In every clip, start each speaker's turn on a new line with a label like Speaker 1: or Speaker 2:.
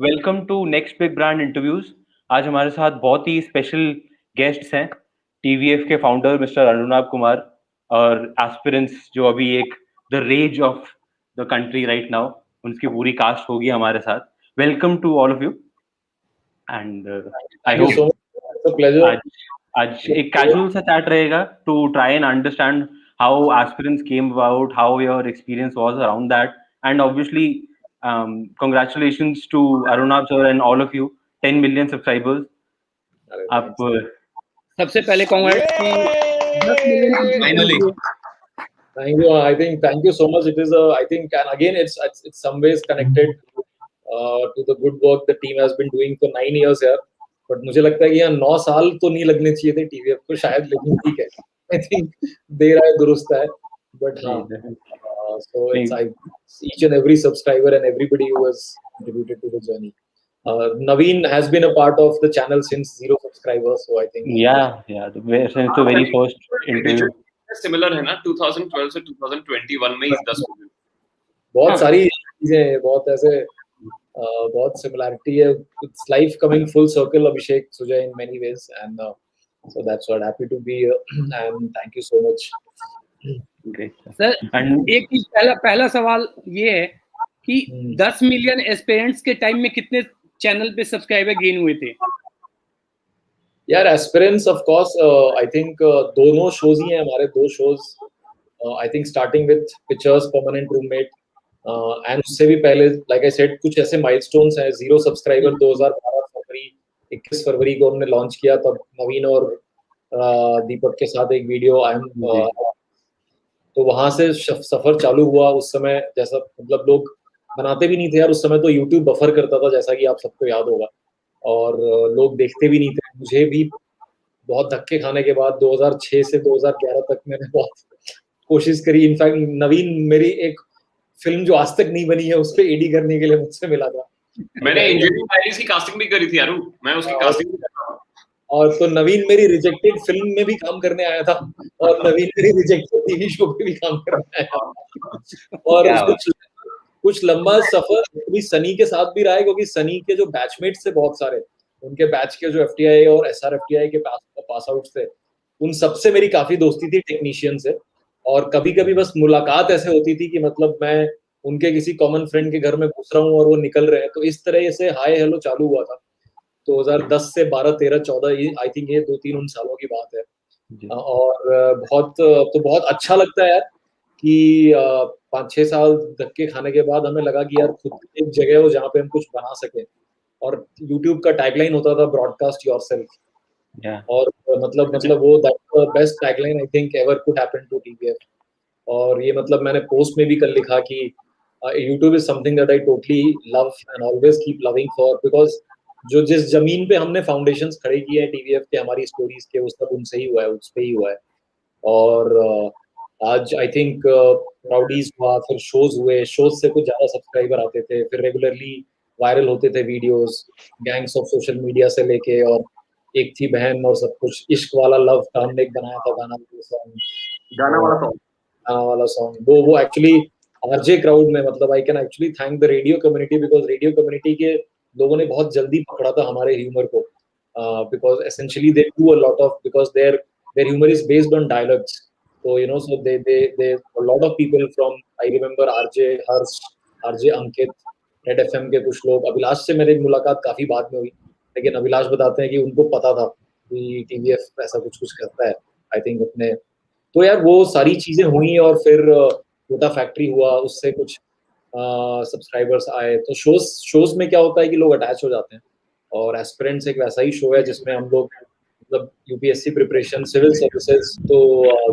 Speaker 1: Welcome to next big brand interviews. आज हमारे साथ बहुत ही स्पेशल गेस्ट्स हैं, टीवीएफ के फाउंडर मिस्टर अनुराग कुमार और एस्पिरेंट्स जो अभी एक the rage of the country right now, उनकी पूरी कास्ट होगी हमारे साथ। Welcome to all of you and I
Speaker 2: Thank you so
Speaker 1: hope
Speaker 2: much. It's a pleasure.
Speaker 1: आज आज एक कैजुअल सा चैट रहेगा to try and understand how aspirants came about, how your experience was around that, and obviously congratulations to Arunab sir and all of you, 10 million subscribers. आप
Speaker 3: सबसे पहले congrats की 10 million
Speaker 4: Finally.
Speaker 2: Thank you. Thank you so much. It is I think, and again, it's some ways connected to the good work the team has been doing for 9 years here. But मुझे लगता है कि यहाँ 9 साल तो नहीं लगने चाहिए थे टीवीएफ को शायद, लेकिन ठीक है. I think देर आए दुरुस्त है. But हाँ, so it's each and every subscriber and everybody who has contributed to the journey. Naveen has been a part of the channel since 0 subscribers, so I think
Speaker 1: since the very first interview.
Speaker 4: Similar है ना, 2012 से 2021 में 10 million.
Speaker 2: बहुत सारी चीजें हैं, बहुत ऐसे बहुत सिमिलैरिटी है. It's life coming full circle, Abhishek, Sujay, in many ways, and so that's what, happy to be here and thank you so much.
Speaker 1: Great.
Speaker 3: Sir, एक चीज पहला सवाल ये है कि 10 मिलियन एस्पिरेंट्स के टाइम में कितने चैनल पे सब्सक्राइबर गेन हुए थे?
Speaker 2: यार aspirants of course I think दोनों शोज ही हैं हमारे, 2 shows. I think starting with pictures, permanent roommate, and उससे भी पहले लाइक आई सेड कुछ ऐसे माइलस्टोन्स हैं. 0 सब्सक्राइबर 2012 फरवरी, 21 फरवरी को हमने लॉन्च किया. तब नवीन और दीपक के साथ एक वीडियो आई एम, तो वहां से सफर चालू हुआ. उस समय जैसा मतलब लोग बनाते भी नहीं थे यार, उस समय तो यूट्यूब बफर करता था जैसा कि आप सबको याद होगा, और लोग देखते भी नहीं थे. मुझे भी बहुत धक्के खाने के बाद 2006 से 2011 तक मैंने बहुत कोशिश करी. इनफैक्ट नवीन मेरी एक फिल्म जो आज तक नहीं बनी है उस पे एडी करने के लिए मुझसे मिला था.
Speaker 4: मैंने इंजीनियरिंग डायरीज की कास्टिंग भी करी थी यार, मैं उसकी कास्टिंग भी कर रहा हूं.
Speaker 2: और तो नवीन मेरी रिजेक्टेड फिल्म में भी काम करने आया था, और नवीन मेरी रिजेक्टेड टीवी शो पे भी काम करने आया था. और कुछ लंबा सफर भी सनी के साथ भी रहा है, क्योंकि सनी के जो बैचमेट्स थे बहुत सारे, उनके बैच के जो एफटीआई और एसआरएफटीआई के पास आउट थे, उन सबसे मेरी काफी दोस्ती थी टेक्नीशियन से. और कभी कभी बस मुलाकात ऐसे होती थी कि मतलब मैं उनके किसी कॉमन फ्रेंड के घर में घुस रहा हूँ और वो निकल रहे हैं, तो इस तरह से हाय हेलो चालू हुआ था. 2010 से 12, 13, 14, आई थिंक ये 2-3 उन सालों की बात है. और बहुत अच्छा लगता है यार कि 5-6 साल धक्के खाने के बाद हमें लगा कि यार खुद एक जगह हो जहाँ पे हम कुछ बना सके. और यूट्यूब का टैगलाइन होता था ब्रॉडकास्ट योरसेल्फ, और मतलब वो that's the best tagline I think ever could happen to TVF. और ये मतलब मैंने पोस्ट में भी कल लिखा कि YouTube is something that I totally love and always keep loving for, because जो जिस जमीन पे हमने फाउंडेशंस खड़े किए हैं टीवीएफ के, हमारी स्टोरीज के, वो सब उनसे ही हुआ है, उस पे ही हुआ है. और आज आई थिंक राउडीज हुआ, फिर शोज हुए, शोज से कुछ ज्यादा सब्सक्राइबर आते थे, फिर रेगुलरली वायरल होते थे videos, gangs of social media से लेके, और एक थी बहन और सब कुछ. इश्क वाला लव का हमने एक बनाया था गाना वाला सॉन्ग. वो एक्चुअली आरजे क्राउड में, मतलब I can actually thank the radio community, because radio community के लोगों ने बहुत जल्दी पकड़ा था हमारे ह्यूमर को, because essentially they do a lot of, because their humour is based on dialogues. So so they a lot of people from, I remember RJ Harsh, RJ Ankit, Red FM के कुछ लोग. अभिलाष से मेरी मुलाकात काफी बाद में हुई, लेकिन अभिलाष बताते हैं कि उनको पता था कि टीवीएफ ऐसा कुछ करता है आई थिंक अपने. तो यार वो सारी चीजें हुई, और फिर छोटा फैक्ट्री हुआ, उससे कुछ सब्सक्राइबर्स आए. तो शोज में क्या होता है कि लोग अटैच हो जाते हैं, और एस्पिरेंट्स एक वैसा ही शो है जिसमें हम लोग मतलब यूपीएससी प्रिपरेशन, सिविल सर्विसेज, तो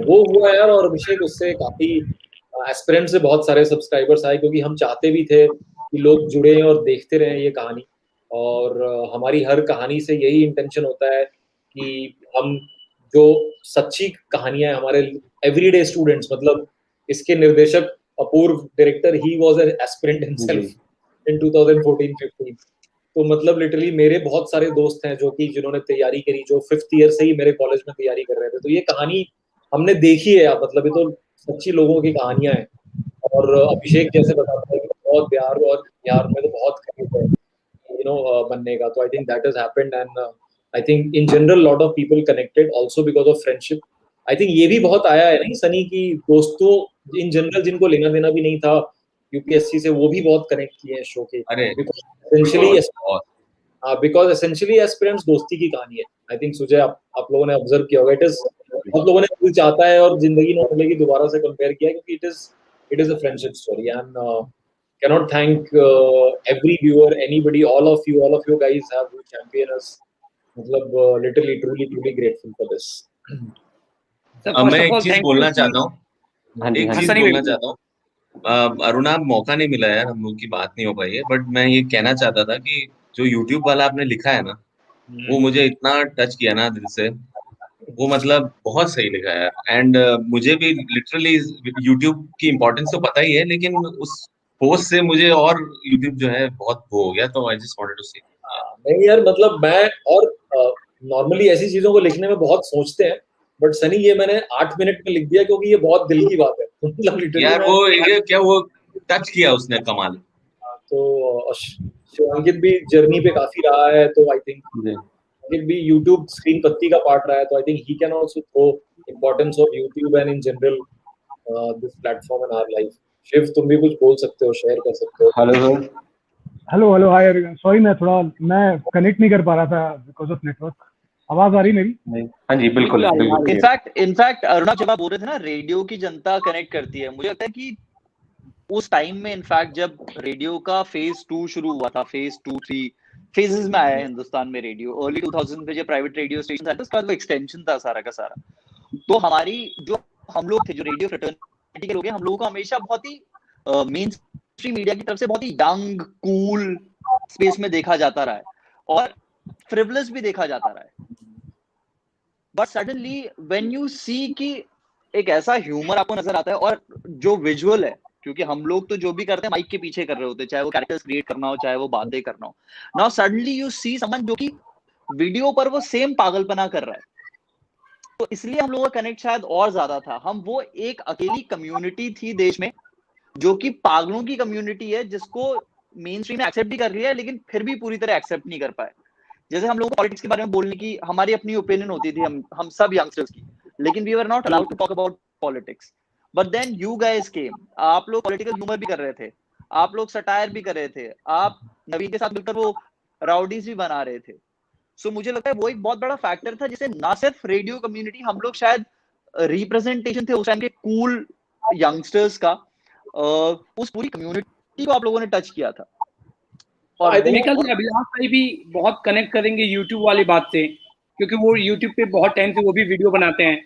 Speaker 2: वो हुआ यार. और अभिषेक उससे काफी एस्पिरेंट से बहुत सारे सब्सक्राइबर्स आए, क्योंकि हम चाहते भी थे कि लोग जुड़े और देखते रहें ये कहानी. और हमारी हर कहानी से यही इंटेंशन होता है कि हम जो सच्ची कहानियां, हमारे एवरीडे स्टूडेंट्स, मतलब इसके निर्देशक Apoorv director, he was an aspirant himself in 2014-15. तो मतलब लिटरली मेरे बहुत सारे दोस्त हैं जो कि जिन्होंने तैयारी करी, जो 5th ईयर से ही मेरे कॉलेज में तैयारी कर रहे थे. तो ये कहानी हमने देखी है यार, मतलब ये तो सच्ची लोगों की कहानियां हैं. और अभिषेक जैसे बताता है कि बहुत प्यार, और यार में तो बहुत करीब है. बनने का. तो I think that has happened, and I think in general lot of people connected also because of friendship. I think ये भी बहुत आया है नहीं सनी की दोस्तों in general जिनको लेना देना भी नहीं था यूपीएससी से, वो भी बहुत कनेक्ट किए हैं शो के. बिकॉज एसेंशियली एस्पिरेंट्स दोस्ती की कहानी है. आई थिंक सुजय आप लोगों ने ऑब्जर्व किया होगा. इट इज आप लोगों ने दिल चाहता है और जिंदगी न मिलेगी दोबारा से कंपेयर किया, क्योंकि it is a friendship story. And cannot thank every viewer, anybody, all of you guys have championed us. मतलब literally truly grateful for this.
Speaker 5: मैं एक चीज बोलना चाहता हूँ. अरुणाब, मौका नहीं मिला यार, हम लोग की बात नहीं हो पाई है, बट मैं ये कहना चाहता था कि जो YouTube वाला आपने लिखा है ना, वो मुझे इतना टच किया ना दिल से. वो मतलब बहुत सही लिखा है. एंड मुझे भी लिटरली YouTube की इम्पोर्टेंस तो पता ही है, लेकिन उस पोस्ट से मुझे और YouTube जो है बहुत वो हो गया. तो आई जस्ट वांटेड टू से
Speaker 2: नहीं यार, मतलब मैं और नॉर्मली ऐसी चीजों को लिखने में बहुत सोचते हैं, बट सनी ये मैंने 8 मिनट में लिख दिया, क्योंकि ये बहुत दिल की बात है. मतलब
Speaker 5: यार वो ये क्या वो टच किया उसने, कमाल.
Speaker 2: तो शिवांकित भी जर्नी पे काफी रहा है, तो I think it be YouTube screen पत्ती का पार्ट रहा है, तो I think he can also throw importance of YouTube and in general this platform in our life. Shiv, तुम भी कुछ बोल सकते हो, शेयर कर सकते हो.
Speaker 6: Hello hi everyone. सॉरी मैं कनेक्ट नहीं कर पा रहा था बिकॉज ऑफ नेटवर्क. आवाज आ रही मेरी?
Speaker 1: हाँ जी बिल्कुल.
Speaker 7: इनफैक्ट अरुणा जब आप बोल रहे थे ना रेडियो की जनता कनेक्ट करती है, मुझे लगता है कि उस टाइम में इनफैक्ट जब रेडियो का फेज 2 शुरू हुआ था, फेज 2-3 फेजेस में आया हिंदुस्तान में रेडियो. अर्ली 2000 में जब प्राइवेट रेडियो स्टेशन आए थे, उसका वो एक्सटेंशन था सारा का सारा. तो हमारी जो हम लोग थे, जो रेडियो फ्रेटर्निटी के लोग हैं, हम लोगों को हमेशा बहुत ही मेन स्ट्रीम मीडिया की तरफ से बहुत ही यंग कूल स्पेस में देखा जाता रहा है और फ्रिवलेस भी देखा जाता रहा है. But suddenly when you see कि एक ऐसा ह्यूमर आपको नजर आता है, और जो विजुअल है, क्योंकि हम लोग तो जो भी करते हैं माइक के पीछे कर रहे होते हैं, चाहे वो कैरेक्टर्स क्रिएट करना हो, चाहे वो बातें करना हो. Now suddenly you see someone जो कि वीडियो पर वो सेम पागलपना कर रहा है. तो इसलिए हम लोगों का कनेक्ट शायद और ज्यादा था. हम वो एक अकेली कम्युनिटी थी देश में जो कि पागलों की कम्युनिटी है, जिसको मेन स्ट्रीम ने एक्सेप्ट भी कर लिया है, लेकिन फिर भी पूरी तरह एक्सेप्ट नहीं कर पाए. जैसे हम लोगों को पॉलिटिक्स के बारे में बोलने की हमारी अपनी ओपिनियन होती थी, हम सब यंगस्टर्स की, लेकिन we were not allowed to talk about politics. But then you guys came. आप लोग पॉलिटिकल ह्यूमर भी कर रहे थे, आप लोग सटायर भी कर रहे थे, आप नवीन के साथ मिलकर वो राउडीज भी बना रहे थे. सो मुझे लगता है वो एक बहुत बड़ा फैक्टर था, जिसे ना सिर्फ रेडियो कम्युनिटी, हम लोग शायद रिप्रेजेंटेशन थे उस टाइम के कूल यंगस्टर्स का, उस पूरी कम्युनिटी को आप लोगों ने टच किया था.
Speaker 3: और अभिलाष भाई भी बहुत कनेक्ट करेंगे YouTube वाली बात से, क्योंकि वो YouTube पे बहुत टाइम से वो भी वीडियो बनाते हैं.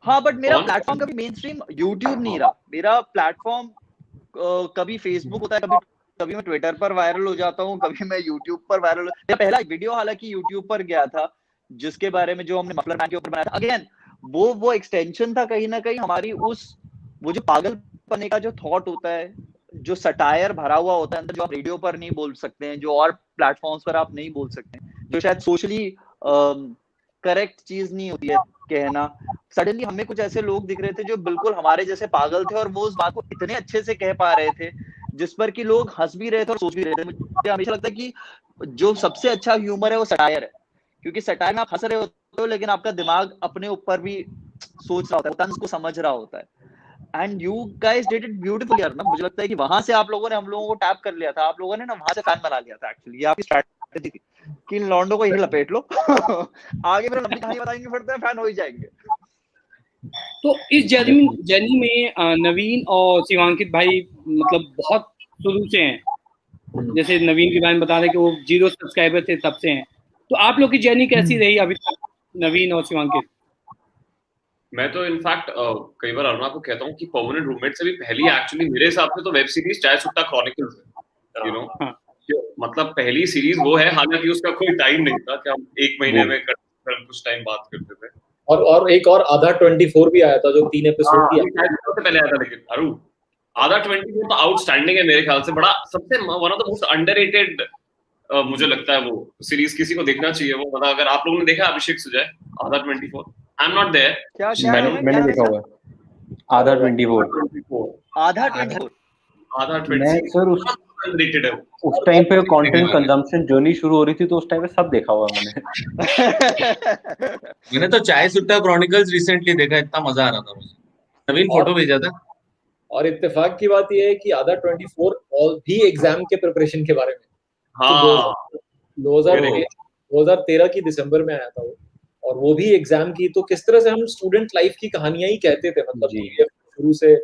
Speaker 7: हाँ, बट मेरा प्लेटफॉर्म कभी मेन स्ट्रीम YouTube नहीं रहा. मेरा प्लेटफॉर्म कभी Facebook होता है, कभी मैं ट्विटर पर वायरल हो जाता हूँ, कभी मैं YouTube पर वायरल. मेरा पहला वीडियो हालांकि YouTube पर गया था, जिसके बारे में जो हमने मफलर मैन के ऊपर बनाया था. अगेन वो एक्सटेंशन था कहीं ना कहीं हमारी वो जो पागलपने का जो थॉट होता है, जो सटायर भरा हुआ होता है अंदर, जो आप रेडियो पर नहीं बोल सकते हैं, जो और प्लेटफॉर्म्स पर आप नहीं बोल सकते हैं, जो शायद सोशली करेक्ट चीज नहीं होती है कहना. सडनली हमें कुछ ऐसे लोग दिख रहे थे जो बिल्कुल हमारे जैसे पागल थे, और वो उस बात को इतने अच्छे से कह पा रहे थे जिस पर कि लोग हंस भी रहे थे और सोच भी रहे थे. मुझे हमेशा लगता है कि जो सबसे अच्छा ह्यूमर है वो सटायर है, क्योंकि सटायर में आप हंस रहे होते हो, लेकिन आपका दिमाग अपने ऊपर भी सोच रहा होता है, तंज को समझ रहा होता है. And you guys did it beautifully यार. ना मुझे लगता है कि वहां से आप लोगों ने हम लोगों को टैप कर लिया था. आप लोगों ने ना वहां से फैन बना लिया था. एक्चुअली ये आपकी स्ट्रैटेजी थी कि इन लॉन्डो को यही लपेट लो, आगे फिर लंबी कहानी बताएंगे, फिर तो फैन हो ही जाएंगे.
Speaker 3: तो इस जर्नी में नवीन और शिवांकित भाई मतलब बहुत शुरू से हैं. जैसे नवीन के बारे में बता रहे कि वो 0 सब्सक्राइबर थे तब से हैं. तो आप लोग की जर्नी कैसी रही अभी तक, नवीन और शिवांकित?
Speaker 4: मैं तो इनफैक्ट कई बार अरुणा को कहता हूँ कि परमानेंट रूममेट से भी पहली एक्चुअली मेरे हिसाब से तो वेब सीरीज चाय सुट्टा क्रॉनिकल्स है. यू नो, मतलब पहली सीरीज वो है. हालांकि उसका कोई टाइम नहीं था कि हम 1 महीने में कुछ टाइम बात करते थे.
Speaker 2: और एक और आधा 24 भी आया था, जो 3 एपिसोड की
Speaker 4: सबसे पहले आया था. लेकिन अरु आधा 24 तो आउटस्टैंडिंग है मेरे ख्याल से. बड़ा सबसे one of the most underrated मुझे लगता है वो सीरीज. किसी को देखना चाहिए वो. मतलब अगर आप लोगों ने देखा अभिषेक सुजय आधा 24, आई एम नॉट देयर.
Speaker 1: मैंने देखा हुआ है आधा 24.
Speaker 7: आधा 24
Speaker 1: मैं सर
Speaker 4: underrated है वो।
Speaker 1: उस टाइम पे कंटेंट कंजम्पशन जर्नी शुरू हो रही थी, तो उस टाइम पे सब देखा हुआ मैंने।
Speaker 5: मैंने तो चाय सुट्टा क्रॉनिकल्स रिसेंटली देखा, इतना मजा आ रहा था मुझे। नवीन फोटो भेजा था।
Speaker 2: और इत्तेफाक की बात यह है कि आधा 24 और भी एग्जाम के प्रिपरेशन के बारे में।
Speaker 4: हाँ,
Speaker 2: 2013 की दिसंबर में आया था वो, और वो भी एग्जाम की। तो किस तरह से हम स्टूडेंट लाइफ की कहानियां ही कहते थे, मतलब शुरू से।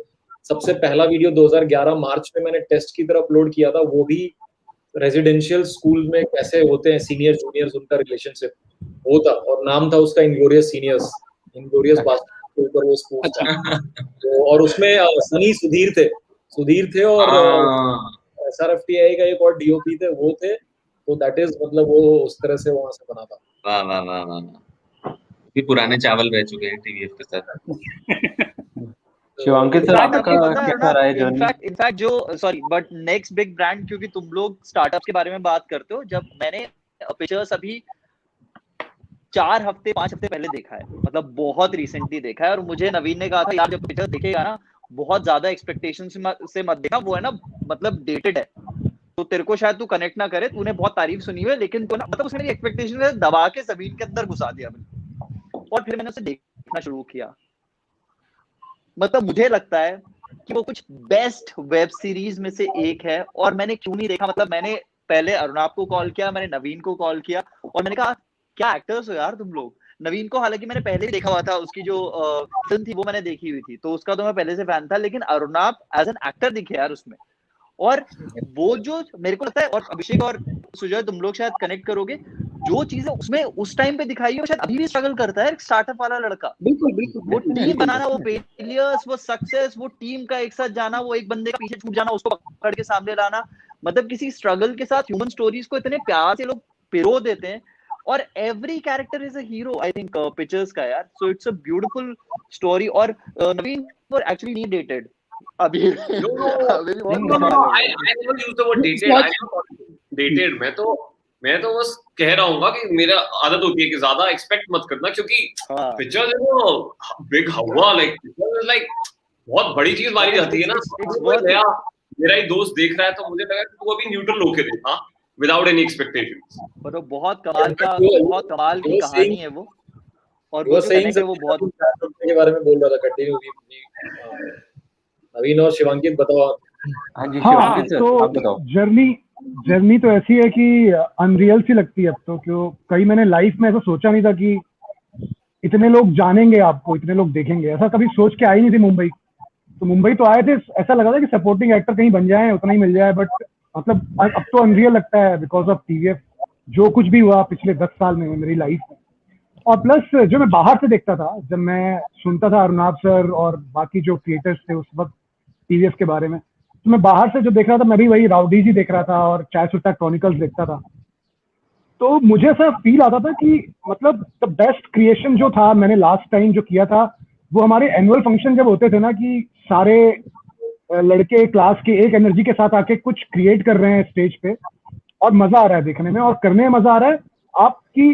Speaker 2: सबसे पहला वीडियो 2011 मार्च में मैंने टेस्ट की तरह अपलोड किया था, वो भी रेजिडेंशियल स्कूल में कैसे होते हैं सीनियर जूनियर्स, उनका रिलेशनशिप वो था, और नाम था उसका इनग्लोरियस सीनियर्स, इनग्लोरियस बास्केट के ऊपर वो स्कूल था। तो और उसमें सनी सुधीर थे और SRFTI का एक और DOP थे, वो थे। तो दैट इज मतलब वो उस तरह से वहां से बना था।
Speaker 5: वाह वाह वाह वाह, ये पुराने चावल रह चुके हैं TVF के साथ।
Speaker 1: शिवांकित सर, आपका कैसा रहा है जर्नी?
Speaker 7: इनफैक्ट जो sorry but next big brand, क्योंकि तुम लोग स्टार्टअप के बारे में बात करते हो, जब मैंने पिक्चर्स अभी 4 हफ्ते 5 हफ्ते पहले देखा है, मतलब बहुत रिसेंटली देखा है, और मुझे नवीन ने कहा था यार जब पिक्चर देखेगा ना बहुत ज्यादा एक्सपेक्टेशन से मत देखा, वो है ना मतलब डेटेड है, तो तेरे को शायद तू कनेक्ट ना करे, तूने बहुत तारीफ सुनी हुई है, लेकिन तो ना मतलब उसने मेरी एक्सपेक्टेशन दबा के जमीन के अंदर घुसा दिया मैंने, और फिर मैंने उसे देखना शुरू किया। मतलब मुझे लगता है कि वो कुछ बेस्ट वेब सीरीज में से एक है, और मैंने क्यों नहीं देखा, मतलब मैंने पहले अरुणाब को कॉल किया, मैंने नवीन को कॉल किया, और मैंने कहा क्या एक्टर्स हो यार तुम लोग। नवीन को हालांकि मैंने पहले ही देखा हुआ था, उसकी जो फिल्म थी वो मैंने देखी हुई थी, तो उसका तो मैं पहले से फैन था, लेकिन अरुणाब एज एन एक्टर दिखे यार उसमें। और वो जो मेरे को लगता है, और अभिषेक और सुजय तुम लोग शायद कनेक्ट करोगे, जो चीजें उसमें उस टाइम पे दिखाई है वो शायद अभी भी स्ट्रगल करता है स्टार्टअप वाला लड़का।
Speaker 3: बिल्कुल बिल्कुल,
Speaker 7: वो टीम बनाना, वो फेलियर्स, वो सक्सेस, वो टीम का एक साथ जाना, वो एक बंदे का पीछे छूट जाना, उसको पकड़ के सामने लाना, मतलब किसी स्ट्रगल के साथ ह्यूमन स्टोरीज को इतने प्यार से लोग पिरो देते हैं, और every character is a hero I think pictures का यार। So it's a beautiful story. और नवीन वर एक्चुअली नी डेटेड अभी।
Speaker 4: No, I never use the word dated. I never dated. मैं तो बस कह रहा हूँ कि मेरा आदत होती है कि ज्यादा एक्सपेक्ट मत करना, क्योंकि पिक्चर बिग हवा लाइक बहुत बड़ी चीज मानी जाती है ना। मेरा ही दोस्त देख रहा है तो मुझे लगा कि तू अभी न्यूट्रल होके देखा विदाउट एनी एक्सपेक्टेशंस।
Speaker 7: पर वो बहुत कमाल की कहानी है वो, और वो जो कनेक्ट है वो बहुत
Speaker 2: के बारे में बोल रहा था। कंटिन्यू नवीन और शिवांकित बताओ।
Speaker 1: हाँ जी शिवांकित सर, आप बताओ।
Speaker 6: जर्नी तो ऐसी है कि अनरियल सी लगती है अब तो, क्यों कहीं मैंने लाइफ में ऐसा सोचा नहीं था कि इतने लोग जानेंगे आपको, इतने लोग देखेंगे, ऐसा कभी सोच के आई नहीं थी। मुंबई तो आए थे, ऐसा लगा था कि सपोर्टिंग एक्टर कहीं बन जाए, उतना ही मिल जाए, बट मतलब अब तो अनरियल लगता है बिकॉज ऑफ TVF, जो कुछ भी हुआ पिछले 10 साल में मेरी लाइफ में। और प्लस जो मैं बाहर से देखता था, जब मैं सुनता था अरुणाब सर और बाकी जो क्रिएटर्स थे उस वक्त TVF के बारे में, तो मैं बाहर से जो देख रहा था, मैं भी वही राउडी जी देख रहा था और चाय सुट्टा क्रॉनिकल्स देखता था। तो मुझे ऐसा फील आता था कि मतलब द बेस्ट क्रिएशन जो था मैंने लास्ट टाइम जो किया था, वो हमारे एनुअल फंक्शन जब होते थे ना, कि सारे लड़के क्लास के एक एनर्जी के साथ आके कुछ क्रिएट कर रहे हैं स्टेज पे, और मजा आ रहा है देखने में, और करने में मजा आ रहा है। आपकी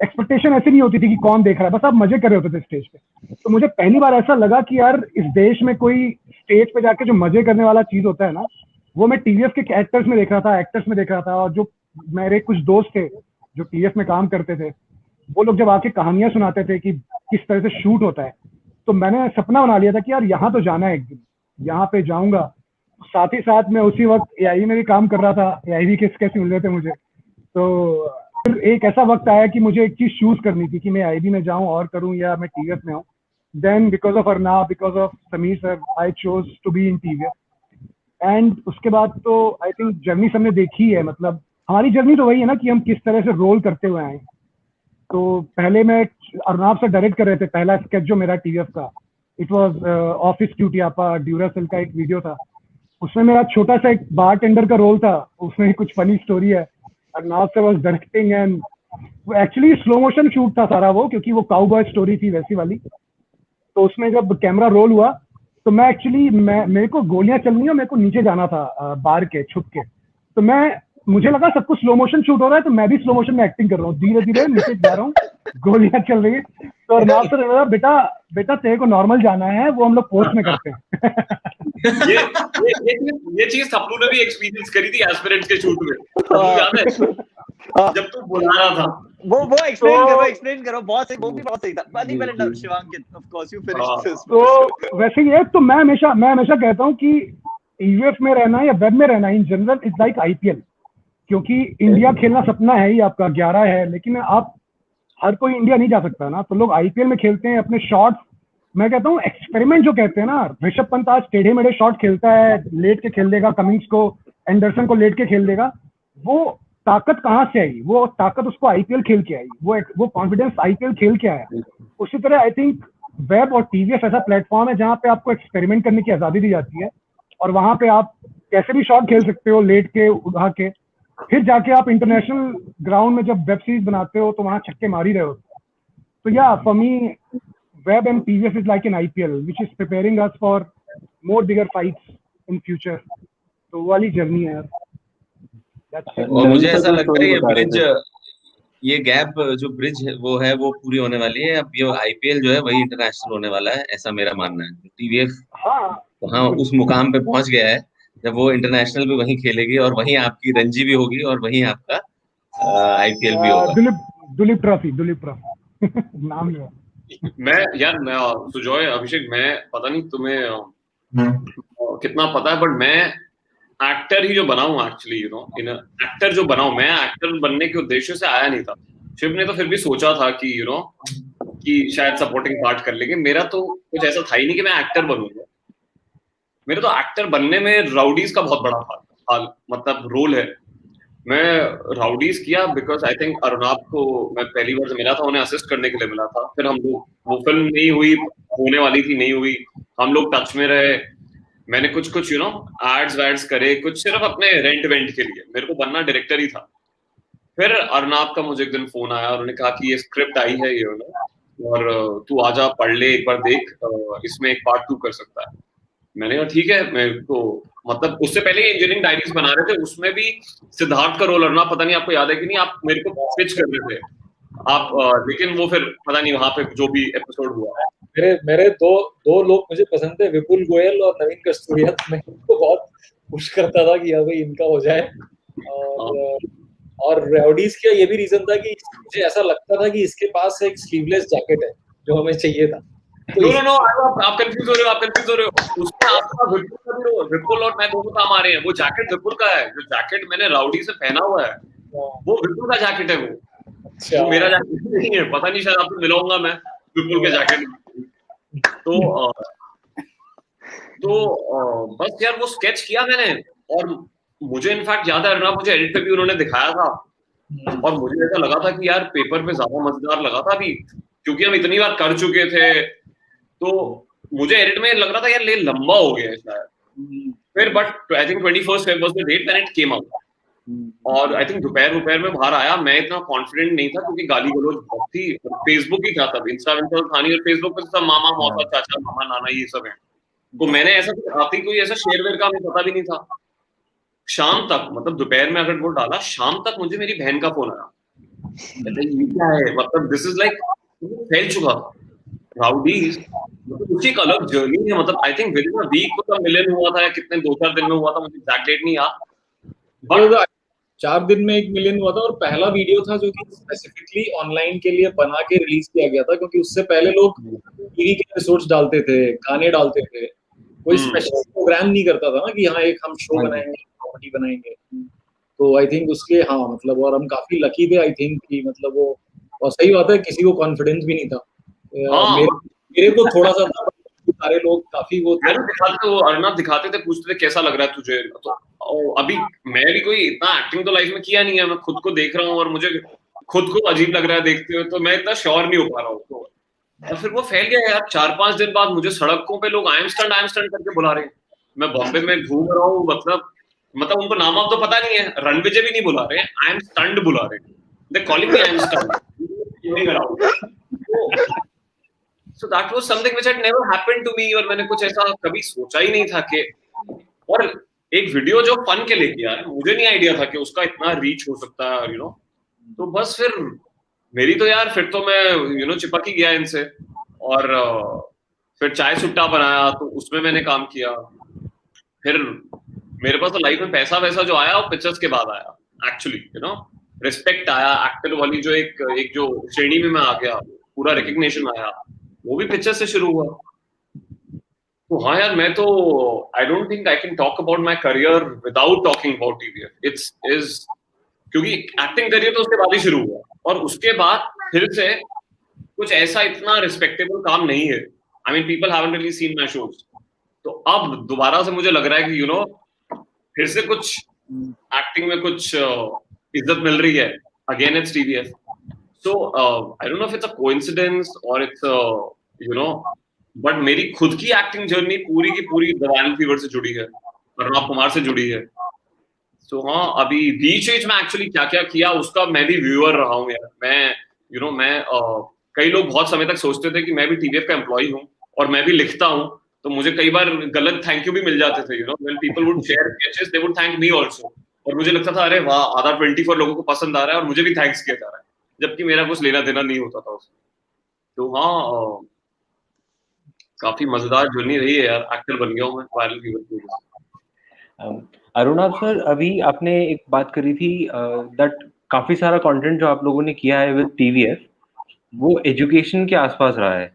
Speaker 6: एक्सपेक्टेशन ऐसी नहीं होती थी कि कौन देख रहा है, बस आप मजे कर रहे होते थे स्टेज पे। तो मुझे पहली बार ऐसा लगा कि यार इस देश में कोई स्टेज पे जाके जो मजे करने वाला चीज होता है ना, वो मैं TVF के एक्टर्स में देख रहा था, एक्टर्स में देख रहा था। और जो मेरे कुछ दोस्त थे जो TVF में काम करते थे, वो लोग जब आके कहानियां सुनाते थे कि किस तरह से शूट होता है, तो मैंने सपना बना लिया था कि यार यहाँ तो जाना है, एक दिन यहाँ पे जाऊंगा। साथ ही साथ मैं उसी वक्त AIV में भी काम कर रहा था, AIV के स्केच मिल रहे थे मुझे। तो फिर एक ऐसा वक्त आया कि मुझे एक चीज चूज करनी थी कि मैं AIV में जाऊं और करूं, या मैं TVF में आऊं। Then because of Arnab, because of Sameer sir, I chose to be in TVF। And उसके बाद तो आई थिंक जर्नी सबने देखी है, मतलब हमारी जर्नी तो वही है ना कि हम किस तरह से रोल करते हुए आए। तो पहले मैं अर्नाब से डायरेक्ट कर रहे थे, पहला स्केच जो मेरा TVF का, इट वॉज ऑफिस क्यूटियापा, ड्यूरासेल का एक वीडियो था। उसमें मेरा छोटा सा एक बार टेंडर का रोल था, उसमें कुछ फनी स्टोरी है। अर्नाब से वॉज डायरेक्टिंग, एंड वो एक्चुअली स्लो मोशन शूट था सारा वो, क्योंकि वो काउबॉय स्टोरी थी वैसी वाली। तो उसमें जब कैमरा रोल हुआ तो मैं एक्चुअली मेरे को गोलियां चलनी और मेरे को नीचे जाना था बार के छुप के। तो मैं मुझे लगा सब कुछ स्लो मोशन शूट हो रहा है, तो मैं भी स्लो मोशन में एक्टिंग कर रहा हूँ, धीरे धीरे नीचे जा रहा हूँ, गोलियां चल रही है। तो अर्नाब सर ने बोला, बेटा तेरे को नॉर्मल जाना है, वो हम लोग पोस्ट में करते हैं।
Speaker 4: ये चीज सपनू ने भी एक्सपीरियंस करी थी एस्पिरेंट्स के शूट में, याद है जब तू बुला रहा था।
Speaker 7: वो एक्सप्लेन करो बहुत सही, वो भी बहुत सही था। नहीं पहले Shivankit, of course you finish this.
Speaker 6: तो वैसे ही है, तो मैं हमेशा कहता हूँ कि ईवीएफ में रहना या वेब में रहना in general is like IPL, क्योंकि इंडिया खेलना सपना है ही आपका, 11 है, लेकिन आप हर कोई इंडिया नहीं जा सकता ना, तो लोग आईपीएल में खेलते हैं अपने शॉट्स। मैं कहता हूँ एक्सपेरिमेंट जो कहते हैं ना, ऋषभ पंत आज टेढ़े मेढ़े शॉट खेलता है, लेट के खेल देगा, कमिंस को, एंडरसन को लेट के खेल देगा, वो ताकत कहाँ से आई? वो ताकत उसको आईपीएल खेल के आई, वो कॉन्फिडेंस आईपीएल खेल के आया। उसी तरह आई थिंक वेब और टीवीएफ ऐसा प्लेटफॉर्म है जहाँ पे आपको एक्सपेरिमेंट करने की आजादी दी जाती है, और वहां पे आप कैसे भी शॉट खेल सकते हो, लेट के, उड़ा के, फिर जाके आप इंटरनेशनल ग्राउंड में जब वेब सीरीज बनाते हो तो वहां छक्के मार ही रहे हो। तो या for me web and TVF is like an IPL which is preparing us for more bigger fights in future. तो वो वाली जर्नी है यार।
Speaker 5: और मुझे ऐसा लगता है ये गैप जो ब्रिज है वो पूरी होने वाली है। अब ये आईपीएल जो है वही इंटरनेशनल होने वाला है, ऐसा मेरा मानना है। टीवीएफ वहाँ उस मुकाम पे पहुंच गया है जब वो इंटरनेशनल भी वहीं खेलेगी, और वहीं आपकी रणजी भी होगी, और वहीं आपका आईपीएल भी होगा।
Speaker 6: दुलीप ट्रॉफी नाम है।
Speaker 4: मैं सुजॉय, अभिषेक, मैं पता नहीं तुम्हें कितना पता है, बट मैं एक्टर ही जो बनाऊं एक्चुअली, इन एक्टर जो बनाऊं, मैं एक्टर बनने के उद्देश्य से आया नहीं था। शिव ने तो फिर भी सोचा था कि कि शायद सपोर्टिंग पार्ट कर लेंगे। मेरा तो कुछ ऐसा था ही नहीं कि मैं एक्टर बनूंगा। मेरा तो एक्टर बनने में राउडीज का बहुत बड़ा मतलब रोल है। मैं राउडीज किया बिकॉज आई थिंक अरुणाब को मैं पहली बार मिला था, उन्हें असिस्ट करने के लिए मिला था। फिर हम लोग, वो फिल्म नहीं हुई, होने वाली थी, नहीं हुई, हम लोग टच में रहे। मैंने कुछ एड्स वैड्स करे, कुछ सिर्फ अपने रेंट के लिए। मेरे को बनना डायरेक्टर ही था। फिर अरुणाब का मुझे एक दिन फोन आया और उन्होंने कहा कि ये स्क्रिप्ट आई है, ये और तू आजा, पढ़ ले, एक बार देख, इसमें एक पार्ट 2 कर सकता है। मैंने कहा ठीक है। मेरे को मतलब उससे पहले इंजीनियरिंग डायरीज बना रहे थे, उसमें भी सिद्धार्थ का रोल, अरुणाब पता नहीं आपको याद है कि नहीं, आप मेरे को पिच कर रहे थे आप, लेकिन वो फिर पता नहीं वहां पे जो भी एपिसोड हुआ।
Speaker 2: मेरे दो लोग मुझे पसंद है, विपुल गोयल और नवीन कस्तूरिया। मैं इनको बहुत पुश करता था कि हाँ भाई इनका हो जाए। और राउडीज का ये भी रीजन था कि मुझे ऐसा लगता था कि इसके पास एक स्लीवलेस जैकेट है जो हमें चाहिए था।
Speaker 4: नो, आप कंफ्यूज हो रहे हो। उसमें आपका विपुल और मैं दोनों काम आ रहे हैं। वो जैकेट विपुल का है, जो जैकेट मैंने राउडी से पहना हुआ है वो विपुल का जैकेट है। वो मेरा जैकेट नहीं है। पता नहीं, शायद आपको मिलाऊंगा मैं विपुल के जैकेट। तो बस यार वो स्केच किया मैंने, और मुझे इनफैक्ट याद है अरुणाब, मुझे एडिट पे भी उन्होंने दिखाया था, और मुझे ऐसा लगा था कि यार पेपर पे ज्यादा मजेदार लगा था अभी, क्योंकि हम इतनी बार कर चुके थे। तो मुझे एडिट में लग रहा था यार ले लंबा हो गया है शायद। फिर but I think 21st Feb was the date when it came out, और आई थिंक दोपहर में बाहर आया। मैं इतना कॉन्फिडेंट नहीं था क्योंकि गाली गलौज बहुत थी। फेसबुक ही था तब, इंस्टा था नहीं, और फेसबुक पे सब मामा मौसा चाचा मामा नाना ये सब है। तो मैंने ऐसा आती कोई ऐसा शेरवेयर का हमें पता भी नहीं था। शाम तक, मतलब दोपहर में अगर वो डाला, शाम तक मुझे मेरी बहन का फोन आया, ये क्या है, मतलब दिस इज लाइक फैल चुका था। राउडीज मतलब उसकी एक अलग जर्नी है। मतलब I think within a week उसका मिलियन हुआ था, या कितने 2-4 दिन में हुआ था, मुझे एग्जैक्ट डेट नहीं याद, बट
Speaker 2: 4 दिन में 1 मिलियन हुआ था। और पहला वीडियो था जो कि स्पेसिफिकली ऑनलाइन के लिए बना के रिलीज किया गया था, क्योंकि उससे पहले लोग टीवी के एपिसोड्स डालते थे, गाने डालते थे, कोई स्पेशल प्रोग्राम नहीं करता था ना कि हाँ एक हम शो बनाएंगे, कॉमेडी बनाएंगे। तो आई थिंक उसके मतलब, और हम काफी लकी थे आई थिंक कि मतलब वो, और सही बात है किसी को कॉन्फिडेंस भी नहीं था। मेरे को थोड़ा सा सारे लोग काफी वो
Speaker 4: अर्नब दिखाते थे, पूछते थे कैसा लग रहा है तुझे। तो अभी मैं भी कोई इतना एक्टिंग तो लाइफ में किया नहीं है, मैं खुद को देख रहा हूँ और मुझे खुद को अजीब लग रहा है देखते हुए, तो मैं इतना श्योर नहीं हो पा रहा हूँ। और फिर वो फैल गया यार। 4-5 दिन बाद मुझे सड़कों पे लोग आई एम स्टंट करके बुला रहे हैं। मैं बॉम्बे में घूम रहा हूँ, मतलब उनको नाम आप तो पता नहीं है, रणविजय भी नहीं बुला रहे हैं, आई एम स्टंट बुला रहे हैं। दे calling me I am stunt. So that was something which had never happened to me, और मैंने कुछ ऐसा कभी सोचा ही नहीं था कि, और एक वीडियो जो फन के लिए किया है, मुझे नहीं आइडिया था कि उसका इतना रीच हो सकता है, तो बस फिर मेरी तो यार फिर तो मैं चिपक ही गया इनसे, और फिर चाय सुट्टा बनाया तो उसमें मैंने काम किया। फिर मेरे पास तो लाइफ में पैसा वैसा जो आया वो पिक्चर्स के बाद आया एक्चुअली, रिस्पेक्ट आया, एक्टर वाली जो एक जो श्रेणी में मैं आ गया, पूरा रिकग्निशन आया, वो भी पिक्चर से शुरू हुआ। तो हाँ यार, मैं तो I don't think I can talk about my career without talking about TVF. Is क्योंकि एक्टिंग करियर तो उसके बाद ही शुरू हुआ, और उसके बाद फिर से कुछ ऐसा इतना रिस्पेक्टेबल काम नहीं है। I mean people haven't really seen my shows, तो अब दोबारा से मुझे लग रहा है कि फिर से कुछ एक्टिंग में कुछ इज्जत मिल रही है। Again it's TVF, so I don't know if it's a coincidence और इट्स बट मेरी खुद की एक्टिंग जर्नी पूरी की पूरी द वायरल फीवर से जुड़ी है, अर्णव कुमार से जुड़ी है। तो हाँ, अभी बीच में एक्चुअली क्या क्या किया उसका मैं भी व्यूअर रहा हूँ यार। मैं कई लोग बहुत समय तक सोचते थे कि मैं भी टीवीएफ का एम्प्लॉय हूँ और मैं भी लिखता हूँ, तो मुझे कई बार गलत थैंक यू भी मिल जाते थे, when people would share sketches they would thank me also, और मुझे लगता था अरे वाह, आधा 24 लोगों को पसंद आ रहा है और मुझे भी थैंक्स किया जा रहा है, जबकि मेरा कुछ लेना देना नहीं होता था उसमें। तो हाँ, काफी मजेदार जर्नी रही है यार, एक्टर बन गया हूँ मैं वायरल फीवर की वजह से।
Speaker 1: अरुणाभ सर, अभी आपने एक बात करी थी दैट काफी सारा कंटेंट जो आप लोगों ने किया है विद टीवीएफ वो एजुकेशन के आसपास रहा है,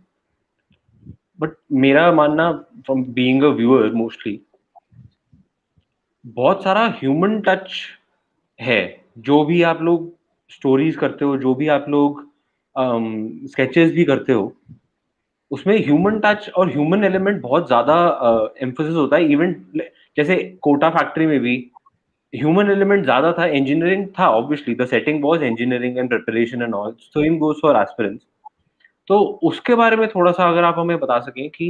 Speaker 1: बट मेरा मानना from being a viewer mostly बहुत सारा ह्यूमन टच है। जो भी आप लोग स्टोरीज करते हो, जो भी आप लोग स्केचेस भी करते हो, उसमें ह्यूमन टच और ह्यूमन एलिमेंट बहुत ज्यादा एम्फोसिस होता है। इवन जैसे कोटा फैक्ट्री में भी ह्यूमन एलिमेंट ज्यादा था, इंजीनियरिंग था, obviously the setting was engineering and preparation and all, same goes for aspirants. तो उसके बारे में थोड़ा सा अगर आप हमें बता सकें कि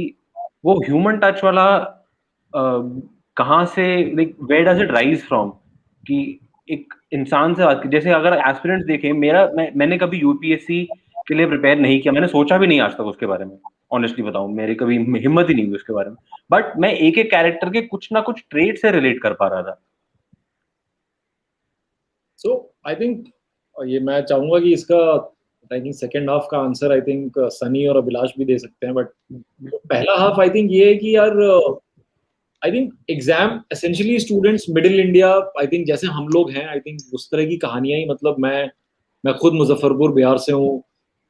Speaker 1: वो ह्यूमन टच वाला कहाँ से, like where does it rise from, कि एक इंसान से बात, जैसे अगर एस्पिरेंट्स देखें, मैंने कभी यूपीएससी के लिए प्रिपेयर नहीं किया, मैंने सोचा भी नहीं आज तक उसके बारे में, ऑनेस्टली बताऊं, मेरी कभी हिम्मत ही नहीं हुई उसके बारे में, बट मैं एक एक कैरेक्टर के कुछ ना कुछ ट्रेड से रिलेट कर पा रहा था।
Speaker 2: सो आई थिंक ये मैं चाहूंगा कि इसका आई थिंक सेकेंड हाफ का आंसर आई थिंक सनी और अभिलाष भी दे सकते हैं, बट पहला हाफ आई थिंक ये है कि यार I think exam essentially students middle India, I think जैसे हम लोग हैं, आई थिंक उस तरह की कहानियां ही, मतलब मैं खुद मुजफ्फरपुर बिहार से हूँ,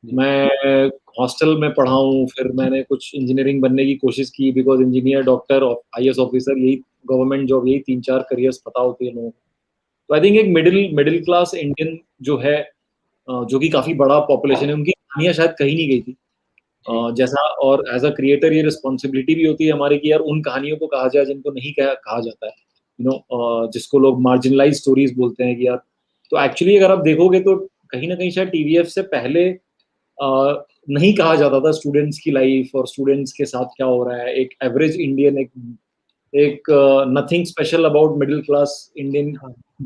Speaker 2: मैं हॉस्टल में पढ़ा हूँ, फिर मैंने कुछ इंजीनियरिंग बनने की कोशिश की, because engineer, doctor, IAS officer, यही गवर्नमेंट जॉब, यही 3-4 करियर्स पता होते हैं लोगों को। तो आई थिंक एक मिडिल क्लास इंडियन जो है, जो कि काफी बड़ा पॉपुलेशन है, उनकी कहानियां शायद कहीं नहीं गई थी जैसा, और एज अ क्रिएटर ये रिस्पॉन्सिबिलिटी भी होती है हमारी कि यार उन कहानियों को कहा जाए जिनको नहीं कहा जाता है, जिसको लोग मार्जिनलाइज स्टोरीज बोलते हैं कि यार। तो एक्चुअली अगर आप देखोगे तो कहीं ना कहीं शायद टीवीएफ से पहले नहीं कहा जाता था स्टूडेंट्स की लाइफ और स्टूडेंट्स के साथ क्या हो रहा है। एक एवरेज इंडियन, एक nothing special about middle class Indian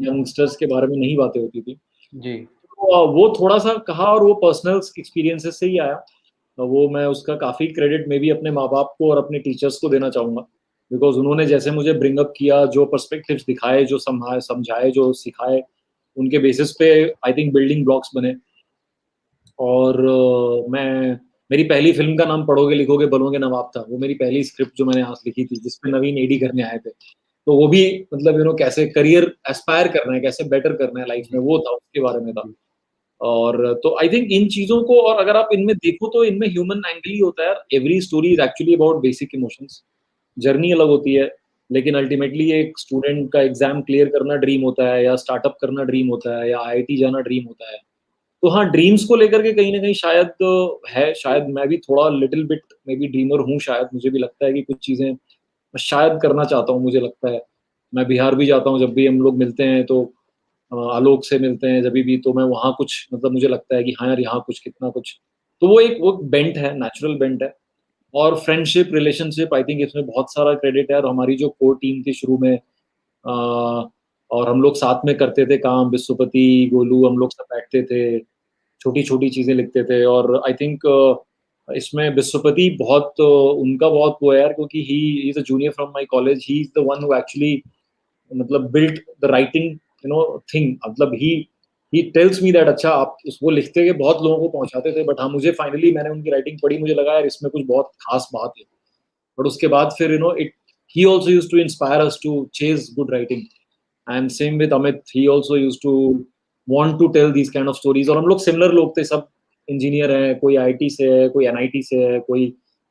Speaker 2: youngsters के बारे में नहीं बातें होती थी
Speaker 1: जी।
Speaker 2: तो वो थोड़ा सा कहा, और वो पर्सनल एक्सपीरियंसेस से ही आया। वो मैं उसका काफी क्रेडिट में भी अपने माँ बाप को और अपने टीचर्स को देना चाहूंगा, बिकॉज उन्होंने जैसे मुझे ब्रिंग अप किया, जो पर्सपेक्टिव्स दिखाए, जो समझाए, जो सिखाए, उनके बेसिस पे आई थिंक बिल्डिंग ब्लॉक्स बने। और मेरी पहली फिल्म का नाम पढ़ोगे लिखोगे बनोगे नवाब था। वो मेरी पहली स्क्रिप्ट जो मैंने आज लिखी थी, जिसमें नवीन एडी करने आए थे। तो वो भी मतलब कैसे करियर एस्पायर करना है, कैसे बेटर करना है लाइफ में, वो था, उसके बारे में था। और तो आई थिंक इन चीजों को, और अगर आप इनमें देखो तो इनमें ह्यूमन एंगल ही होता है। Every story is actually about basic emotions. Journey अलग होती है, लेकिन अल्टीमेटली एक स्टूडेंट का एग्जाम क्लियर करना ड्रीम होता है, या स्टार्टअप करना ड्रीम होता है, या आईआईटी जाना ड्रीम होता है। तो हाँ, ड्रीम्स को लेकर के कहीं ना कहीं शायद है, शायद मैं भी थोड़ा little bit may be dreamer हूँ। शायद मुझे भी लगता है कि कुछ चीजें मैं शायद करना चाहता हूँ। मुझे लगता है मैं बिहार भी जाता हूँ, जब भी हम लोग मिलते हैं तो आलोक से मिलते हैं जब भी, तो मैं वहाँ कुछ मतलब मुझे लगता है कि हाँ यार, यहाँ कुछ कितना कुछ, तो वो बेंट है, नेचुरल बेंट है। और फ्रेंडशिप, रिलेशनशिप, आई थिंक इसमें बहुत सारा क्रेडिट है। और हमारी जो कोर टीम थी शुरू में, और हम लोग साथ में करते थे काम, विश्वपति, गोलू, हम लोग सब बैठते थे, छोटी छोटी चीजें लिखते थे। और आई थिंक इसमें विश्वपति बहुत उनका बहुत वो है यार, क्योंकि he is a junior from my college. He is the one who actually मतलब built the writing thing, मतलब he tells me that अच्छा आप उसको लिखते हुए बहुत लोगों को पहुंचाते थे, बट हाँ मुझे फाइनली मैंने उनकी राइटिंग पढ़ी, मुझे लगा यार इसमें कुछ बहुत खास बात है, बट उसके बाद फिर it he also used to inspire us to chase good writing, and same with Amit, he also used to want to tell these kind of stories, और हम लोग सिमिलर लोग थे, सब इंजीनियर हैं, कोई आईटी से है, कोई एनआईटी से है, कोई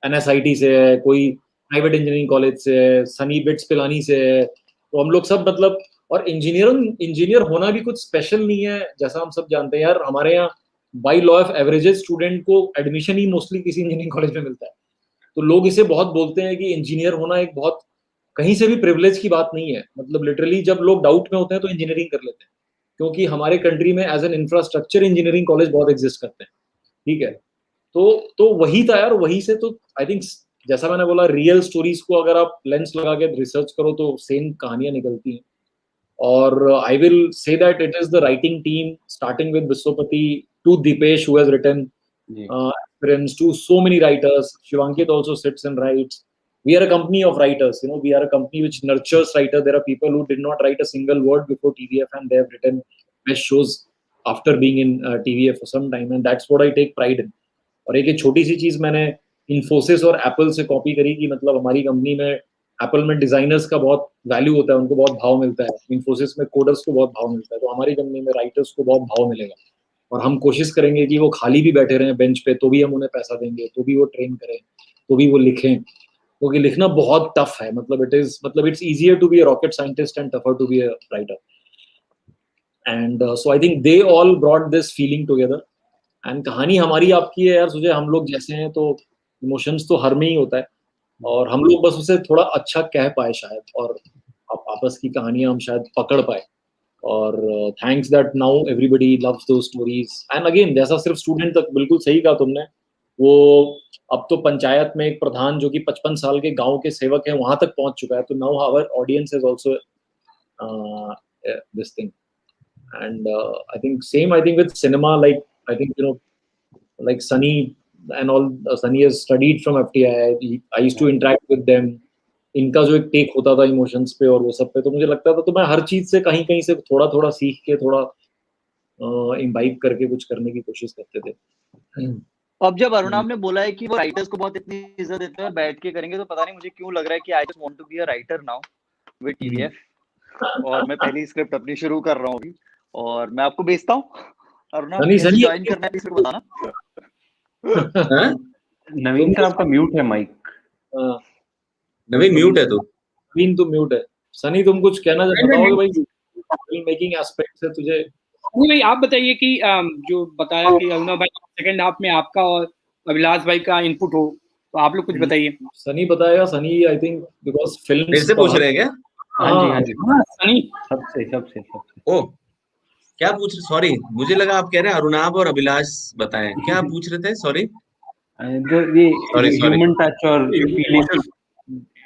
Speaker 2: एनएसआईटी से है, कोई प्राइवेट इंजीनियरिंग कॉलेज से है, सनी बिट्स पिलानी से है, तो हम लोग सब मतलब, और इंजीनियर होना भी कुछ स्पेशल नहीं है, जैसा हम सब जानते हैं यार, हमारे यहाँ by law of averages student को एडमिशन ही मोस्टली किसी इंजीनियरिंग कॉलेज में मिलता है, तो लोग इसे बहुत बोलते हैं कि इंजीनियर होना एक बहुत कहीं से भी प्रिविलेज की बात नहीं है, मतलब लिटरली जब लोग डाउट में होते हैं तो इंजीनियरिंग कर लेते हैं, क्योंकि हमारे कंट्री में as an infrastructure engineering college बहुत एग्जिस्ट करते हैं, ठीक है, तो वही था यार, वही से तो आई थिंक जैसा मैंने बोला, रियल स्टोरीज को अगर आप लेंस लगा के रिसर्च करो तो सेम कहानियां निकलती हैं, और I will say that it is the writing team starting with Vishwapati to Deepesh who has written friends to so many writers. Shivankit also sits and writes. We are a company of writers, we are a company which nurtures writers. There are people who did not write a single word before TVF and they have written best shows after being in TVF for some time, and that's what I take pride in. और एक छोटी सी चीज मैंने इन्फोसिस और Apple से copy करी कि मतलब हमारी कंपनी में एप्पल में डिजाइनर्स का बहुत वैल्यू होता है, उनको बहुत भाव मिलता है, इन्फोसिस में कोडर्स को बहुत भाव मिलता है, तो हमारी कंपनी में राइटर्स को बहुत भाव मिलेगा, और हम कोशिश करेंगे कि वो खाली भी बैठे रहें बेंच पे तो भी हम उन्हें पैसा देंगे, तो भी वो ट्रेन करें, तो भी वो लिखें, क्योंकि लिखना बहुत टफ है, मतलब it's easier to be a rocket scientist and tougher to be a writer, and so I think they all brought this feeling together, and कहानी हमारी आपकी है यार, सोचे हम लोग जैसे हैं तो इमोशंस तो हर में ही होता है, और हम लोग बस उसे थोड़ा अच्छा कह पाए शायद, और आपस की कहानियां हम शायद पकड़ पाए, और thanks that now everybody loves those stories, and again जैसा सिर्फ स्टूडेंट तक, बिल्कुल सही कहा तुमने, वो अब तो पंचायत में एक प्रधान जो कि 55 साल के गांव के सेवक हैं वहां तक पहुंच चुका है, तो now our audience is also this thing, and I think same, I think with cinema, like I think like Sunny and all, Sunny has studied from FTI, I used to interact with them, इनका जो एक take होता था emotions पे और वो सब पे, तो मुझे लगता था, तो मैं हर चीज से कहीं से थोड़ा सीख के, थोड़ा इम्बाइब करके कुछ करने की कोशिश करते थे।
Speaker 7: अब जब अरुणाब ने बोला है कि वो राइटर्स को बहुत इतनी इज्जत देते हैं, बैठ के करेंगे, तो पता नहीं मुझे क्यों लग रहा है कि I just want to be a writer now with TVF, और मैं पहली स्क्रिप्ट अपनी शुरू कर रहा हूँ अभी, और मैं आपको भेजता हूँ। अरुणाब कैसे ज्वाइन करना है प्लीज बताना।
Speaker 1: नवीन सर आपका म्यूट है माइक।
Speaker 5: नवीन म्यूट है, तो
Speaker 2: नवीन तो म्यूट है। सनी तुम कुछ कहना बताओगे भाई, फिल्म मेकिंग एस्पेक्ट से तुझे?
Speaker 3: नहीं भाई, आप बताइए कि जो बताया कि अरुणा भाई सेकंड हाफ में आपका और अभिलाष भाई का इनपुट हो, तो आप लोग कुछ बताइए।
Speaker 2: सनी बताएगा। Sunny I think because film
Speaker 5: मेरे से पूछ रहे हैं क्या?
Speaker 1: हाँ जी
Speaker 3: सनी
Speaker 1: सबसे
Speaker 5: ओ क्या पूछ रहे? सॉरी, मुझे लगा आप कह रहे हैं अरुणाब और अभिलाष बताएं। क्या पूछ रहे थे? सॉरी,
Speaker 1: ह्यूमन टच और फीलिंग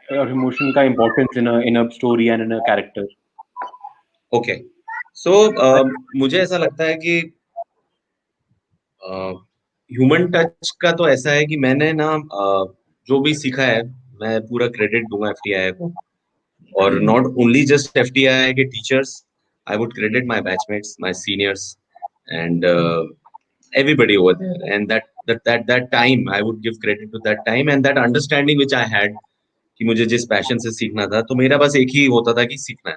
Speaker 1: और इमोशन का importance in a story and in a character.
Speaker 5: Okay, so मुझे ऐसा लगता है कि ह्यूमन टच का तो ऐसा है कि मैंने ना जो भी सीखा है, मैं पूरा क्रेडिट दूंगा एफटीआई को, और नॉट ओनली जस्ट एफटीआई के teachers, I would credit my batchmates, my seniors, and everybody over there. And that time, I would give credit to that time and that understanding which I had कि मुझे जिस passion से सीखना था, तो मेरा बस एक ही होता था कि सीखना है।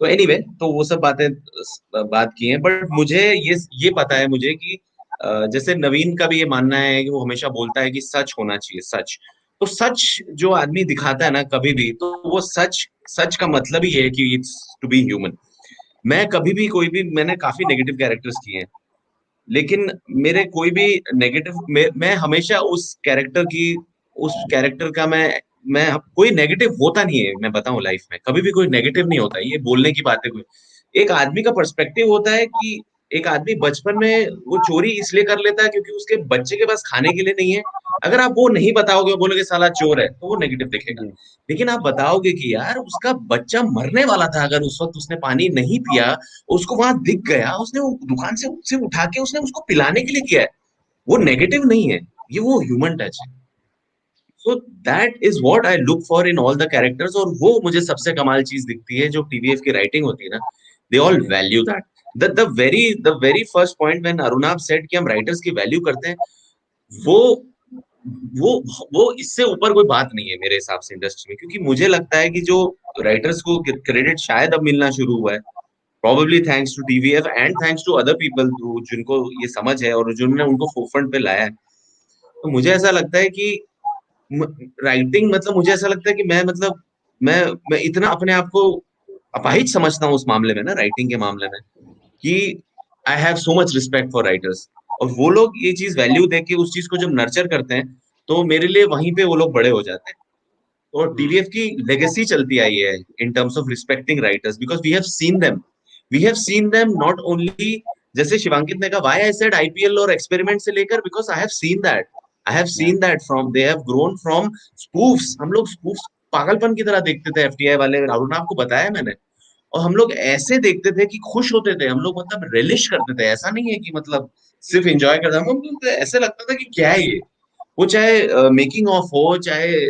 Speaker 5: तो एनीवे, तो वो सब बात की हैं, बट मुझे ये पता है मुझे कि जैसे नवीन का भी ये मानना है कि वो हमेशा बोलता है कि सच होना चाहिए, सच। तो सच जो आदमी दिखाता है ना कभी भी, तो वो सच का मतलब ही है कि इट्स टू बी ह्यूमन। मैं कभी भी मैंने काफी नेगेटिव कैरेक्टर्स किए हैं, लेकिन मेरे कोई भी नेगेटिव मैं हमेशा उस कैरेक्टर का मैं कोई नेगेटिव होता नहीं है। मैं बताऊं, लाइफ में कभी भी कोई नेगेटिव नहीं होता। ये बोलने की बात है। कोई एक आदमी का पर्सपेक्टिव होता है कि एक आदमी बचपन में वो चोरी इसलिए कर लेता है क्योंकि उसके बच्चे के पास खाने के लिए नहीं है। अगर आप वो नहीं बताओगे, बोलोगे साला चोर है, तो वो नेगेटिव दिखेगा। लेकिन आप बताओगे कि यार उसका बच्चा मरने वाला था, अगर उस वक्त उसने पानी नहीं पिया, उसको वहां दिख गया, उसने वो दुकान से उठा के उसने उसको पिलाने के लिए किया है, वो नेगेटिव नहीं है, ये वो ह्यूमन टच है। So that is what I look for in all the characters, और वो मुझे सबसे कमाल चीज दिखती है जो TVF की राइटिंग होती है ना, they all value that. The very first point when Arunabh said कि हम राइटर्स की वैल्यू करते हैं, वो इससे ऊपर कोई बात नहीं है मेरे हिसाब से इंडस्ट्री में, क्योंकि मुझे लगता है कि जो राइटर्स को क्रेडिट शायद अब मिलना शुरू हुआ है, probably thanks to TVF and thanks to other people जिनको ये समझ है और जिन्होंने उनको फोरफ्रंट पे लाया है। तो मुझे ऐसा लगता है कि राइटिंग मतलब मुझे ऐसा लगता है कि मैं इतना अपने आप को अपाहिज समझता हूँ उस मामले में ना, राइटिंग के मामले में, कि I have so much respect for writers, और वो लोग ये चीज वैल्यू देके उस चीज को जब नर्चर करते हैं तो मेरे लिए वहीं पे वो लोग बड़े हो जाते हैं। और TVF की लेगेसी चलती आई है in terms of respecting writers, because we have seen them not only, जैसे शिवांकित ने कहा व्हाई आई सेड IPL और एक्सपेरिमेंट से लेकर, because I have seen that from they have grown from spoofs. हम लोग स्पूफ्स पागलपन की तरह देखते थे, FTI वाले, राहुल ने आपको बताया मैंने, और हम लोग ऐसे देखते थे कि खुश होते थे हम लोग, मतलब रिलिश करते थे। ऐसा नहीं है कि मतलब सिर्फ एंजॉय करते, हम लोग ऐसे लगता था कि क्या है ये, वो चाहे मेकिंग ऑफ हो, चाहे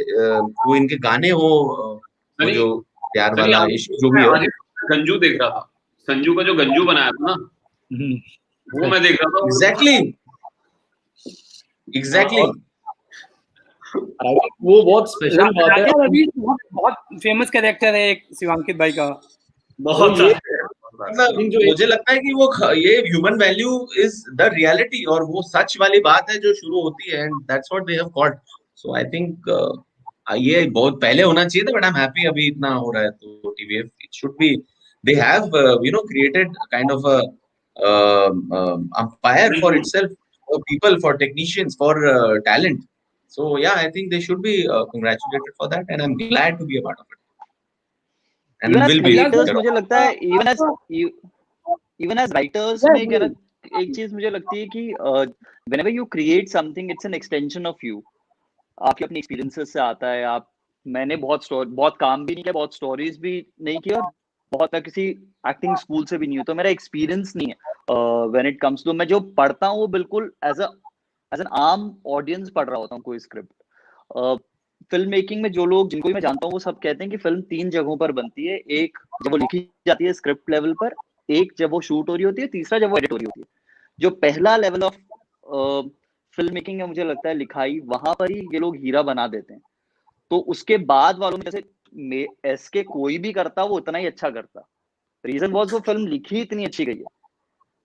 Speaker 5: वो इनके गाने हो, वो जो प्यार वाला इश्क जो भी हो।
Speaker 4: गंजू देख रहा था, संजू का जो गंजू बनाया था ना, वो मैं देख रहा था। एग्जैक्टली
Speaker 2: वो बहुत स्पेशल बात है।
Speaker 3: अभी बहुत फेमस कैरेक्टर है एक शिवांकित भाई का,
Speaker 4: बहुत
Speaker 5: मुझे लगता है कि वो ये human value is the reality, और वो सच वाली बात है जो शुरू होती है, and that's what they have got. So I think ये बहुत पहले होना चाहिए था, बट आई एम हैप्पी अभी इतना हो रहा है। तो TVF it should be, they have created kind of a empire for itself, for people, for technicians, for talent. So yeah, I think they should be congratulated for that, and I'm glad to be a part of it. And will be.
Speaker 7: मुझे लगता है even as writers में एक चीज मुझे लगती है कि whenever you create something, it's an extension of you. आपके अपने experiences से आता है। मैंने बहुत काम भी नहीं किया, बहुत stories भी नहीं किया, बहुत किसी एक्टिंग स्कूल से भी नहीं हूँ, तो मेरा एक्सपीरियंस नहीं है व्हेन इट कम्स टू, मैं जो पढ़ता हूँ वो बिल्कुल एज एन आम ऑडियंस पढ़ रहा होता हूँ कोई स्क्रिप्ट। फिल्म मेकिंग में जो लोग जिनको भी मैं जानता हूँ वो सब कहते हैं कि फिल्म 3 जगहों पर बनती है, एक जब वो लिखी जाती है स्क्रिप्ट लेवल पर, एक जब वो शूट हो रही होती है, तीसरा जब वो एडिट हो रही होती है। जो पहला लेवल ऑफ फिल्म मेकिंग है मुझे लगता है लिखाई, वहां पर ही ये लोग हीरा बना देते हैं। तो उसके बाद वालों में जैसे SK कोई भी करता वो उतना ही अच्छा करता। रीजन वॉज वो फिल्म लिखी इतनी अच्छी गई है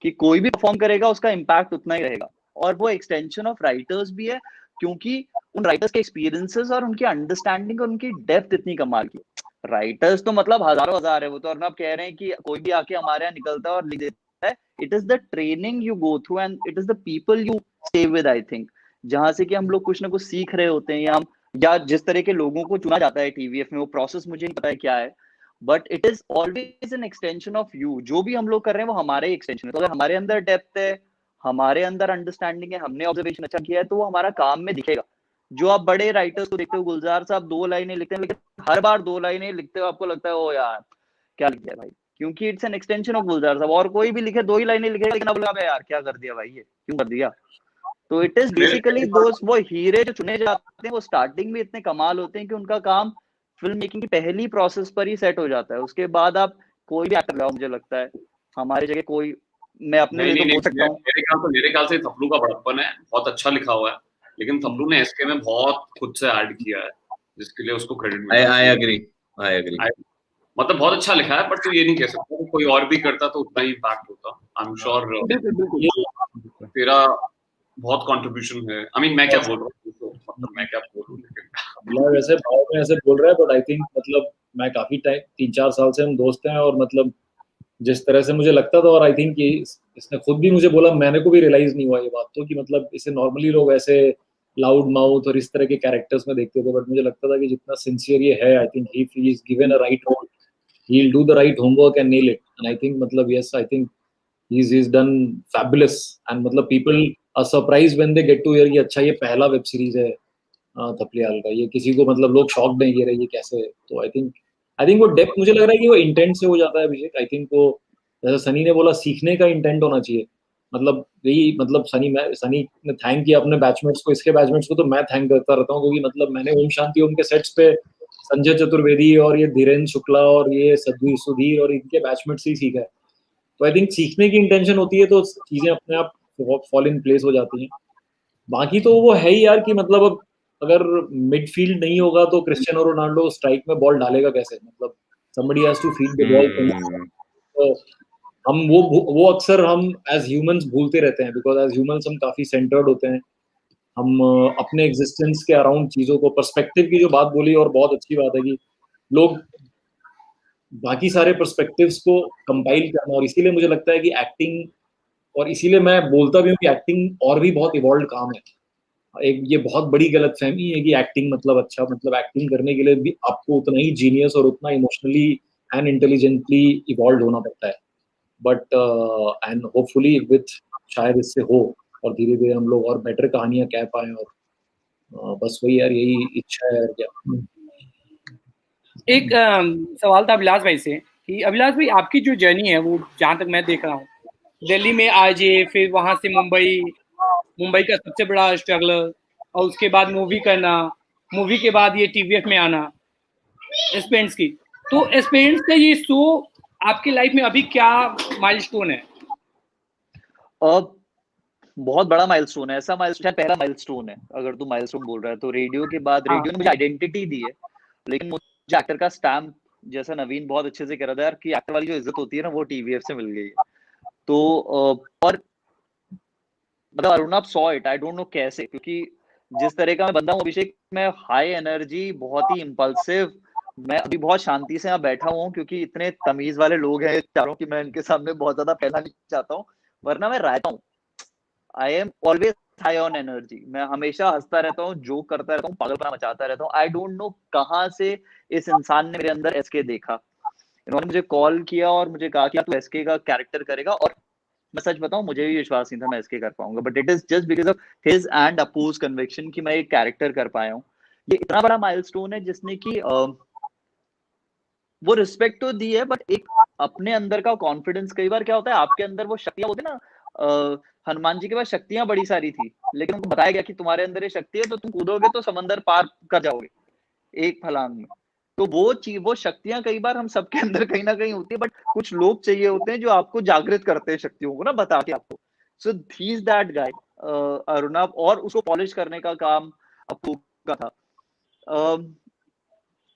Speaker 7: कि कोई भी परफॉर्म करेगा उसका इम्पैक्ट उतना ही रहेगा। और वो एक्सटेंशन ऑफ राइटर्स भी है, क्योंकि उन राइटर्स के एक्सपीरियंसेस और उनकी अंडरस्टैंडिंग और उनकी डेप्थ इतनी कमाल की। राइटर्स तो मतलब हजारों हजार है, वो तो अर्नब कह रहे हैं कि कोई भी आके हमारे यहाँ निकलता है और लिख देता है। It is the training you go through and it is the people you stay with, I think, जहां से कि हम लोग कुछ ना कुछ सीख रहे होते हैं, या जिस तरह के लोगों को चुना जाता है TVF में, वो प्रोसेस मुझे नहीं पता है क्या है, but it is always an extension of you. जो भी हम लोग कर रहे हैं वो हमारे एक्सटेंशन है। तो अगर हमारे अंदर डेप्थ है, हमारे अंदर अंडरस्टैंडिंग है, हमने ऑब्जर्वेशन अच्छा किया है, तो वो हमारा काम में दिखेगा। जो आप बड़े राइटर्स को देखते हो, गुलजार साहब 2 लाइनें लिखते हैं, लेकिन हर बार 2 लाइनें लिखते हो आपको लगता है ओ यार क्या लिख दिया भाई, क्योंकि इट्स एन एक्सटेंशन ऑफ गुलजार साहब। और कोई भी लिखे 2 ही लाइनें लिखेगा, लेकिन आप बोलोगे यार क्या कर दिया भाई, ये क्यों कर दिया। तो इट इज बेसिकली वो हीरे जो चुने जाते हैं वो स्टार्टिंग में इतने कमाल होते हैं कि उनका काम फिल्म मेकिंग की पहली प्रोसेस पर ही सेट हो जाता है। उसके बाद आप कोई भी एक्टर लगाओ, मुझे लगता है हमारी जगह कोई, मैं अपने लिए तो बोल सकता हूँ,
Speaker 4: मेरे ख्याल से थपलू का बड़प्पन है, बहुत अच्छा लिखा हुआ है, लेकिन थपलू ने SK में बहुत खुद से ऐड किया है, जिसके लिए उसको क्रेडिट मिलता है।
Speaker 5: I agree
Speaker 4: मतलब बहुत अच्छा लिखा है, बट तू ये नहीं कह सकता कि कोई और भी करता तो उतना ही इम्पैक्ट होता। आई एम श्योर तेरा बहुत कंट्रीब्यूशन है। आई मीन मैं क्या बोल रहा हूँ, मतलब मैं क्या बोल रहा हूँ,
Speaker 2: वैसे भाव में ऐसे बोल रहा है, बट आई थिंक मतलब मैं काफी टाइम 3-4 साल से हम दोस्त हैं, और मतलब जिस तरह से मुझे लगता था, और आई थिंक इसने खुद भी मुझे बोला, मैंने को भी रियलाइज नहीं हुआ ये बात तो, कि मतलब इसे नॉर्मली लोग ऐसे लाउड माउथ और इस तरह के कैरेक्टर्स में देखते थे, बट मुझे लगता था कि जितना सिंसियर ये है, I think he is given a right role, he will do the right homework and nail it. And I think मतलब yes, I think he's done fabulous, and मतलब people are surprised when they get to hear कि अच्छा ये पहला web series है थपलियाल का, ये किसी को मतलब लोग शॉक नहीं ये रहे ये कैसे। तो आई थिंक वो डेप्थ मुझे लग रहा है कि वो इंटेंट से हो जाता है अभिषेक। आई थिंक वो जैसे सनी ने बोला सीखने का इंटेंट होना चाहिए, मतलब यही मतलब सनी ने थैंक किया अपने बैचमेट्स को, इसके बैचमेट्स को तो मैं थैंक करता रहता हूँ, क्योंकि मतलब मैंने ओम शांति ओम के सेट्स पे संजय चतुर्वेदी और ये धीरेन्द्र शुक्ला और ये सुधीर और इनके बैचमेट्स ही सीखा है। तो आई थिंक सीखने की इंटेंशन होती है तो चीजें अपने आप फॉल इन प्लेस हो जाती हैं। बाकी तो वो है ही यार कि मतलब अब अगर मिडफील्ड नहीं होगा तो क्रिस्टियानो रोनाल्डो स्ट्राइक में बॉल डालेगा कैसे, मतलब somebody has to feed the ball। तो हम वो अक्सर हम एज ह्यूमंस भूलते रहते हैं, बिकॉज एज ह्यूमंस हम काफी सेंटर्ड होते हैं, हम अपने एग्जिस्टेंस के अराउंड चीजों को, पर्सपेक्टिव की जो बात बोली और बहुत अच्छी बात है कि लोग बाकी सारे पर्सपेक्टिव्स को कंपाइल करना, और इसीलिए मुझे लगता है कि एक्टिंग, और इसीलिए मैं बोलता भी हूँ कि एक्टिंग और भी बहुत इवॉल्व काम है। एक ये बहुत बड़ी गलतफहमी है कि एक्टिंग मतलब अच्छा, मतलब एक्टिंग करने के लिए भी आपको उतना ही जीनियस और उतना इमोशनली एंड इंटेलिजेंटली इवॉल्व होना पड़ता है। बट एंड होपफुली विथ शायद इससे हो और धीरे धीरे हम लोग और बेटर कहानियां कह पाए, और बस वही यार, यही इच्छा है यार। क्या
Speaker 3: एक सवाल था अभिलाष भाई से कि अभिलाष भाई आपकी जो जर्नी है वो जहाँ तक मैं देख रहा हूँ, दिल्ली में आजे, फिर वहां से मुंबई का सबसे बड़ा स्ट्रगलर, और उसके बाद मूवी करना, मूवी के बाद ये टीवीएफ में आना, एस्पेरेंट्स की। तो एस्पेरेंट्स का ये शो आपके लाइफ में अभी क्या माइलस्टोन है?
Speaker 7: बहुत बड़ा माइलस्टोन है, ऐसा माइलस्टोन, पहला माइलस्टोन है अगर तू माइलस्टोन बोल रहा है तो। रेडियो के बाद रेडियो ने मुझे आइडेंटिटी दी है, लेकिन मुझे एक्टर का स्टैम्प, जैसा नवीन बहुत अच्छे से कह रहा था यार, कि एक्टर वाली जो इज्जत होती है ना वो टीवीएफ से मिल गई है। तो और मतलब Arunabh saw it, I don't know कैसे, क्योंकि जिस तरह का मैं बंदा हूँ अभिषेक, मैं हाई एनर्जी, बहुत ही इम्पल्सिव, मैं अभी बहुत शांति से यहाँ बैठा हुआ हूँ क्योंकि इतने तमीज वाले लोग हैं चारों की, मैं इनके सामने बहुत ज्यादा फैलना नहीं चाहता हूँ, वरना मैं रहता हूँ। I am always high on energy, मैं हमेशा हंसता रहता हूँ, जोक करता रहता हूँ, पागलपना मचाता रहता हूँ। आई डोंट नो कहाँ से इस इंसान ने मेरे अंदर एसके देखा। इन्होंने मुझे कॉल किया और मुझे कहा कि तू एसके का कैरेक्टर करेगा, और मैं सच बताऊं मुझे भी विश्वास नहीं था मैं एसके कर पाऊंगा, but it is just because of his and अपूज कन्विक्शन कि मैं एक कैरेक्टर कर पाया हूँ। ये इतना बड़ा माइलस्टोन है जिसने कि वो रिस्पेक्ट तो दी है, बट एक अपने अंदर का कॉन्फिडेंस, कई बार क्या होता है आपके अंदर वो शक्तियां होती है ना, हनुमान जी के पास शक्तियां बड़ी सारी थी, लेकिन उनको बताया गया कि तुम्हारे अंदर ये शक्ति है तो तुम कूदोगे तो समंदर पार कर जाओगे एक फलांग में। तो वो शक्तियां कई बार हम सबके अंदर कहीं ना कहीं होती है, बट कुछ लोग चाहिए होते हैं जो आपको जागृत करते हैं शक्तियों को ना, बता के आपको। सो he is that guy Arunabh, और उसको पॉलिश करने का काम अपू का था।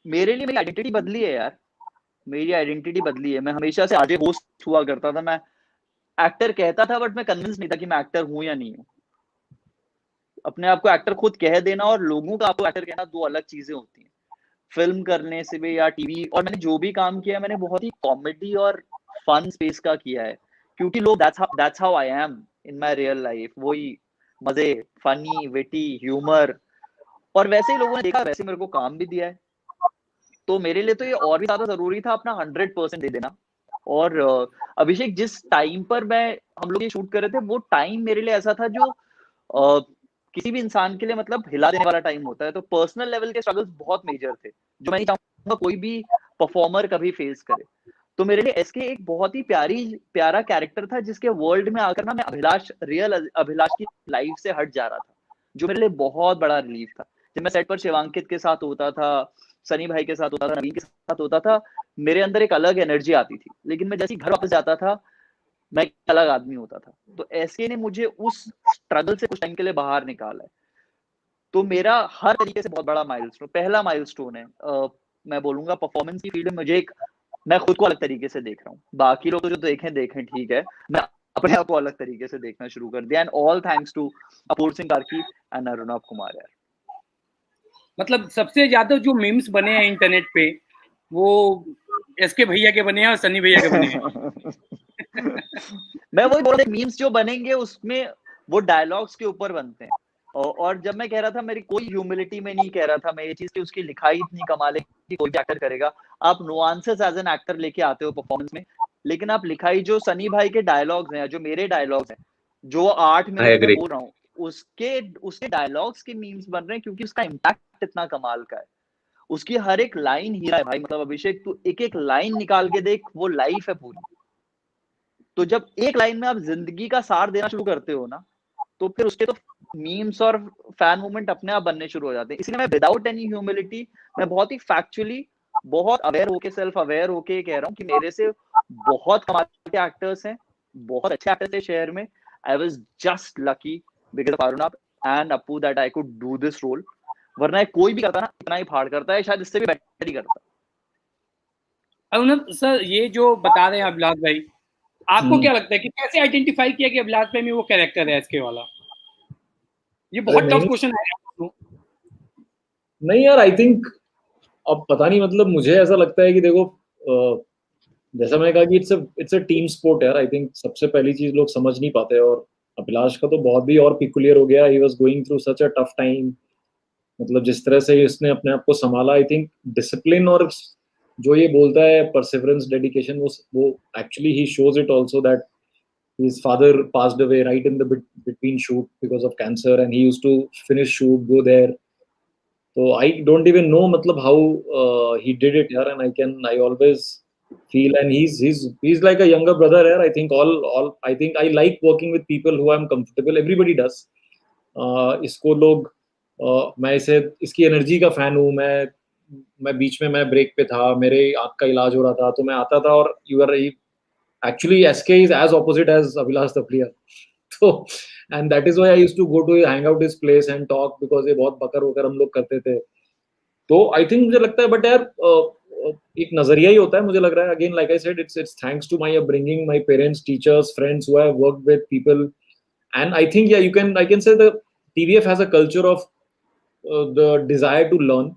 Speaker 7: मेरे लिए मेरी आइडेंटिटी बदली है यार, मेरी आइडेंटिटी बदली है। मैं हमेशा से आगे होस्ट हुआ करता था, मैं एक्टर कहता था, बट मैं कन्विंस नहीं था कि मैं एक्टर हूं या नहीं हूं। अपने आप को एक्टर खुद कह देना और लोगों का आपको एक्टर कहना दो अलग चीजें होती हैं। फिल्म करने से भी या टीवी, और मैंने जो भी काम किया मैंने बहुत ही कॉमेडी और फन स्पेस का किया है, क्योंकि लोग that's how I am in my real life, वही मजे, फनी, विटी, ह्यूमर, और वैसे ही लोगों ने देखा, वैसे मेरे को काम भी दिया है। तो मेरे लिए तो ये और भी ज्यादा जरूरी था अपना 100% दे देना। और अभिषेक, जिस टाइम पर हम लोग ये शूट कर रहे थे, वो टाइम मेरे लिए ऐसा था जो किसी भी इंसान के लिए मतलब हिला देने वाला टाइम होता है। तो पर्सनल लेवल के स्ट्रगल्स बहुत मेजर थे जो मैं नहीं चाहूंगा कोई भी परफॉर्मर कभी फेस करे। तो मेरे लिए एसके एक बहुत ही प्यारा कैरेक्टर था, जिसके वर्ल्ड में आकर ना मैं रियल अभिलाष की लाइफ से हट जा रहा था, जो मेरे लिए बहुत बड़ा रिलीफ था। जब मैं सेट पर शिवांकित के साथ होता था, सनी भाई के साथ होता था, नवीन के साथ होता था, मेरे अंदर एक अलग एनर्जी आती थी, लेकिन मैं जैसे ही घर वापस जाता था मैं एक अलग आदमी होता था। तो एसके ने मुझे उस स्ट्रगल से कुछ टाइम के लिए बाहर निकाला है। तो मेरा हर तरीके से बहुत बड़ा माइलस्टोन, पहला माइलस्टोन है। मैं बोलूंगा परफॉर्मेंस की फील्ड में मुझे मैं खुद को अलग तरीके से देख रहा हूँ। बाकी लोग तो जो देखें ठीक है, मैं अपने आप को अलग तरीके से देखना शुरू कर दिया, and all thanks to Apoorv Singh Karki and Arunabh Kumar यार। मतलब
Speaker 3: सबसे ज्यादा जो मीम्स बने हैं इंटरनेट पे वो एसके भैया के बने हैं और सनी भैया के बने हैं।
Speaker 7: मैं वही बोल रहा, मीम्स जो बनेंगे उसमें वो डायलॉग्स के ऊपर बनते हैं। और जब मैं कह रहा था, मेरी कोई ह्यूमिलिटी में नहीं कह रहा था मैं ये चीज कि उसकी लिखाई इतनी कमाल है कि कोई भी एक्टर करेगा। आप नुआंसेस एज एन एक्टर लेके आते हो परफॉर्मेंस में, लेकिन आप लिखाई, जो सनी भाई के डायलॉग्स हैं, जो मेरे डायलॉग्स हैं, जो 8 मिनट में बोल रहा हूँ, उसके डायलॉग्स के मीम्स बन रहे हैं, क्योंकि उसका इम्पैक्ट इतना कमाल का है। उसकी हर एक लाइन हीरा है भाई। मतलब अभिषेक, तू एक एक लाइन निकाल के देख, वो लाइफ है पूरी। तो जब एक लाइन में आप जिंदगी का सार देना शुरू करते हो ना, तो फिर उसके तो मीम्स और फैन मूवमेंट अपने आप बनने शुरू हो जाते हैं। इसलिए मैं विदाउट एनी ह्यूमिलिटी, मैं बहुत ही फैक्चुअली, बहुत अवेयर होके, सेल्फ अवेयर होके कह रहा हूँ कि मेरे से बहुत कमाल के एक्टर्स हैं, बहुत अच्छे एक्टर्स हैं शहर में। I was just lucky because of Arunabh and Apoo that I could do this role, वरना कोई भी करता ना इतना ही फाड़ करता है, शायद इससे भी बेटर ही करता।
Speaker 3: अरुणाब सर, ये जो बता रहे हैं अभिलाष भाई, आपको क्या लगता है कि कैसे आइडेंटिफाई किया कि अभिलाष भाई में वो कैरेक्टर है इसके वाला? ये बहुत टफ क्वेश्चन है।
Speaker 2: नहीं यार, आई थिंक अब पता नहीं, मतलब मुझे ऐसा लगता है कि देखो, जैसा मैंने कहा कि इट्स अ टीम स्पोर्ट यार। आई थिंक सबसे पहली चीज लोग समझ नहीं पाते, और अभिलाष का तो बहुत भी और पिकुलियर हो गया। He was going through such a tough time, मतलब जिस तरह से इसने अपने आप को संभाला, आई थिंक डिसिप्लिन और जो ये बोलता है परसिवरेंस, डेडिकेशन, वो actually he shows it also that his father passed away right in the between shoot because of cancer, and he used to finish shoot, go there. So I don't even know matlab how he did it here, and I always feel, and he's like a younger brother here. I think I think I like working with people who I'm comfortable. Everybody does. इसको लोग मैं इसे इसकी energy का fan हूँ। मैं बीच में मैं ब्रेक पे था, मेरे आँख का इलाज हो रहा था, तो मैं आता था, और actually SK is as opposite as Abhilash Tapliya. So and that is why I used to go to hang out his place and talk, because ये बहुत बकर वकर हम लोग करते थे। तो I think मुझे लगता है, but यार एक नजरिया ही होता है, मुझे लग रहा है। Again, like I said, it's thanks to my upbringing, my parents, teachers, friends who I have worked with, people, and I think I can say the TVF has a culture of the desire to learn.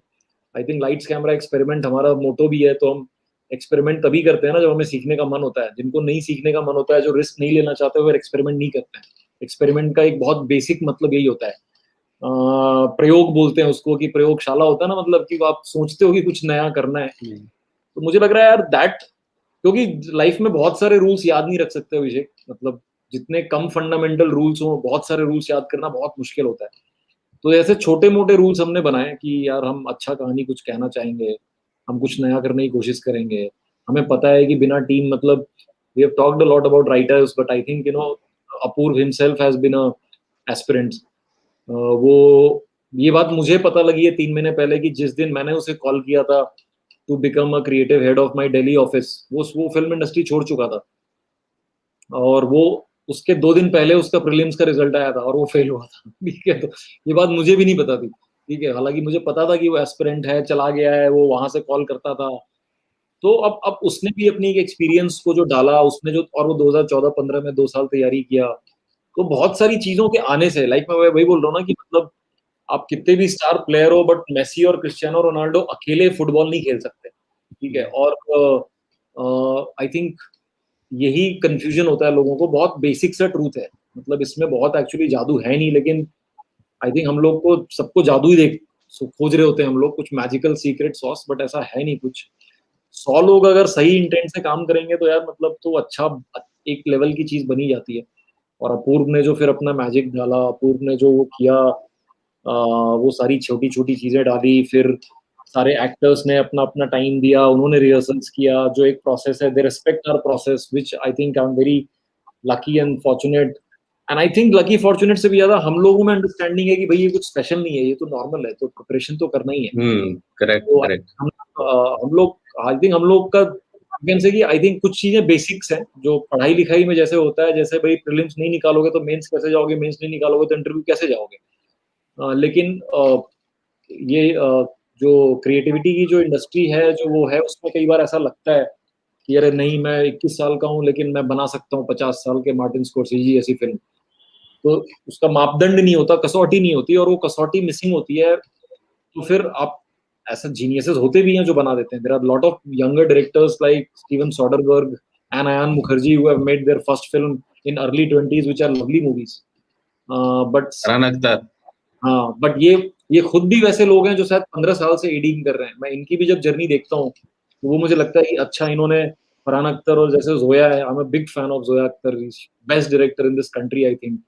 Speaker 2: I think lights camera experiment हमारा मोटो भी है, तो हम experiment तभी करते हैं ना जब हमें सीखने का मन होता है। जिनको नहीं सीखने का मन होता है, जो रिस्क नहीं लेना चाहते, वो एक्सपेरिमेंट नहीं करते हैं। एक्सपेरिमेंट का एक बहुत बेसिक मतलब यही होता है, प्रयोग बोलते हैं उसको, कि प्रयोगशाला होता है ना, मतलब कि आप सोचते हो कि कुछ नया करना है। तो मुझे लग रहा है यार क्योंकि लाइफ में बहुत सारे रूल्स याद नहीं रख सकते अभिषेक, मतलब जितने कम फंडामेंटल रूल्स हो, बहुत सारे रूल्स याद करना बहुत मुश्किल होता है। तो ऐसे छोटे मोटे रूल्स हमने बनाए कि यार हम अच्छा कहानी कुछ कहना चाहेंगे, हम कुछ नया करने की कोशिश करेंगे। हमें पता है कि बिना टीम, मतलब we have talked a lot about writers, but I think Apoorv himself has been a aspirant. वो ये बात मुझे पता लगी है 3 महीने पहले, कि जिस दिन मैंने उसे कॉल किया था to become a creative head of my Delhi office, वो फिल्म इंडस्ट्री छोड़ चुका था, और वो उसके 2 दिन पहले उसका प्रीलिम्स का रिजल्ट आया था और वो फेल हुआ था। ठीक है, तो ये बात मुझे भी नहीं पता थी। ठीक है, हालांकि मुझे पता था कि वो एस्पिरेंट है, चला गया है, वो वहां से कॉल करता था। तो अब उसने भी अपनी एक्सपीरियंस को जो डाला, उसने जो, और वो 2014-15 में 2 साल तैयारी किया, तो बहुत सारी चीजों के आने से, लाइक मैं वही बोल रहा हूँ ना, कि मतलब आप कितने भी स्टार प्लेयर हो, बट मेसी और क्रिस्टियानो रोनाल्डो अकेले फुटबॉल नहीं खेल सकते। ठीक है, और आई थिंक यही कंफ्यूजन होता है लोगों को। बहुत बेसिक सा ट्रूथ है, मतलब इसमें बहुत एक्चुअली जादू है नहीं, लेकिन आई थिंक हम लोग को सबको जादू ही खोज रहे होते हैं हम लोग, कुछ मैजिकल सीक्रेट सॉस, बट ऐसा है नहीं कुछ। 100 लोग अगर सही इंटेंट से काम करेंगे तो यार मतलब तो अच्छा एक लेवल की चीज बनी जाती है। और अपूर्व ने जो फिर अपना मैजिक डाला, अपूर्व ने जो वो किया, वो सारी छोटी छोटी चीजें डाली, फिर सारे एक्टर्स ने अपना अपना टाइम दिया, उन्होंने रिहर्सल्स किया, जो एक प्रोसेस है, they respect our process, which I think I am very lucky and fortunate. And I think lucky fortunate से भी ज्यादा हम लोगों में अंडरस्टैंडिंग है कि भाई ये कुछ स्पेशल नहीं है, ये तो नॉर्मल है, तो प्रिपरेशन तो करना ही है।
Speaker 5: करेक्ट
Speaker 2: तो
Speaker 5: करेक्ट।
Speaker 2: हम लोग आई थिंक हम लोग का से कि आई थिंक कुछ चीजें बेसिक्स हैं, जो पढ़ाई लिखाई में जैसे होता है, जैसे भाई प्रीलिम्स नहीं निकालोगे तो मेंस कैसे जाओगे, मेंस नहीं निकालोगे तो इंटरव्यू कैसे जाओगे। लेकिन ये जो क्रिएटिविटी की जो इंडस्ट्री है, जो वो है, उसमें कई बार ऐसा लगता है कि अरे नहीं, मैं 21 साल का हूँ लेकिन मैं बना सकता हूँ 50 साल के मार्टिन स्कोर्सेज़ी ऐसी फिल्म। तो उसका मापदंड नहीं होता, कसौटी नहीं होती, और वो कसौटी मिसिंग होती है। तो फिर आप ऐसा जीनियसेस होते भी हैं जो बना देते हैं। There are lot of younger directors like Steven Soderbergh and Ayan Mukerji who have made their first film in early 20s which are lovely movies. But
Speaker 5: Farhan Akhtar,
Speaker 2: हाँ, बट ये खुद भी वैसे लोग हैं जो शायद 15 साल से एडिंग कर रहे हैं। मैं इनकी भी जब जर्नी देखता हूँ तो वो मुझे लगता है कि अच्छा, इन्होंने फरहान अख्तर और जैसे जोया है, I am a big fan of Zoya Akhtar, best director in this country I think.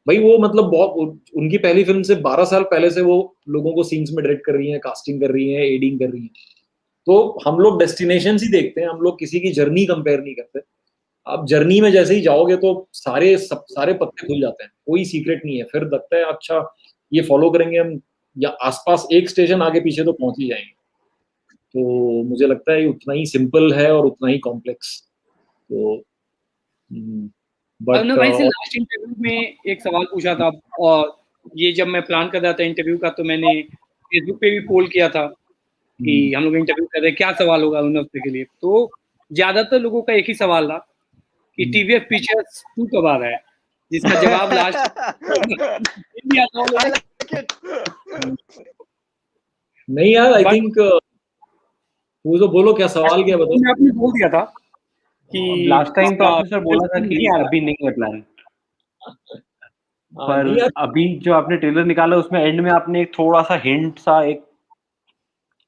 Speaker 2: भाई वो मतलब बहुत, उनकी पहली फिल्म से 12 साल पहले से वो लोगों को सीन्स में डायरेक्ट कर रही हैं, कास्टिंग कर रही हैं, एडिंग कर रही हैं। तो हम लोग डेस्टिनेशन ही देखते हैं, हम लोग किसी की जर्नी कंपेयर नहीं करते। आप जर्नी में जैसे ही जाओगे तो सारे पत्ते खुल जाते हैं, कोई सीक्रेट नहीं है, फिर लगता है अच्छा ये फॉलो करेंगे हम, या आसपास एक स्टेशन आगे पीछे तो पहुंच ही जाएंगे। तो मुझे लगता है ये उतना ही सिंपल है और उतना ही कॉम्प्लेक्स। तो
Speaker 3: अरुणा
Speaker 2: बट
Speaker 3: भाई से लास्ट इंटरव्यू में एक सवाल पूछा था, और ये जब मैं प्लान कर रहा था इंटरव्यू का तो मैंने फेसबुक पे भी पोल किया था कि हम लोग इंटरव्यू कर रहे हैं, क्या सवाल होगा अरुणा के लिए। तो ज्यादातर लोगों का एक ही सवाल था कि टीवीएफ पिक्चर्स 2 कब आ रहा है, जिसका जवाब लास्ट
Speaker 2: नहीं यार, आई थिंक वो तो बोलो क्या सवाल क्या बताओ।
Speaker 3: मैं आपने बोल दिया था कि
Speaker 1: लास्ट टाइम तो आपने सर बोला था कि अभी नहीं है प्लान, पर अभी जो आपने ट्रेलर निकाला उसमें एंड में आपने एक थोड़ा सा हिंट सा एक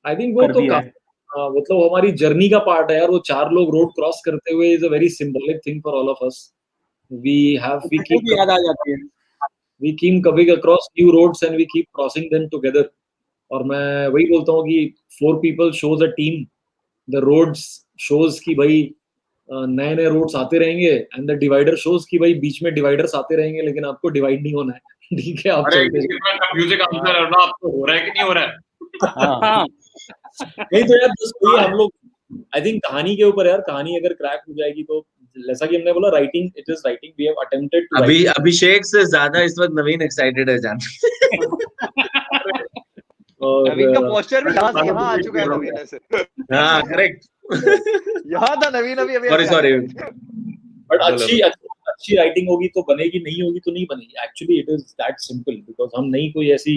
Speaker 2: आई थिंक वो तो मतलब हमारी जर्नी का पार्ट है यार। वो 4 लोग रोड क्रॉस करते हुए is a very symbolic thing for all of us. We keep coming across new roads and we keep crossing them together. और मैं वही बोलता हूँ कि 4 people shows a team, the roads shows की भाई नए नए रोड्स आते रहेंगे, एंड द डिवाइडर शोज की भाई बीच में डिवाइडर्स आते रहेंगे, लेकिन आपको डिवाइड नहीं होना है। ठीक है, आप चलते
Speaker 4: म्यूजिक आंसर है ना, आपको हो रहा है कि नहीं हो रहा है?
Speaker 2: नहीं तो यार बस वही हम लोग, आई थिंक कहानी के ऊपर यार, कहानी अगर क्रैक हो जाएगी तो जैसा कि हमने बोला writing, it is writing, we have attempted to
Speaker 5: अभी अभिषेक से ज्यादा इस वक्त नवीन एक्साइटेड है जान।
Speaker 7: नवीन का पोस्टर भी यहाँ से यहाँ आ चुका है नवीन से।
Speaker 5: हाँ करेक्ट।
Speaker 7: यहाँ था नवीन अभी
Speaker 5: सॉरी
Speaker 2: बट अच्छी राइटिंग होगी तो बनेगी, नहीं होगी तो नहीं बनेगी। Actually it is that simple, because हम नहीं कोई ऐसी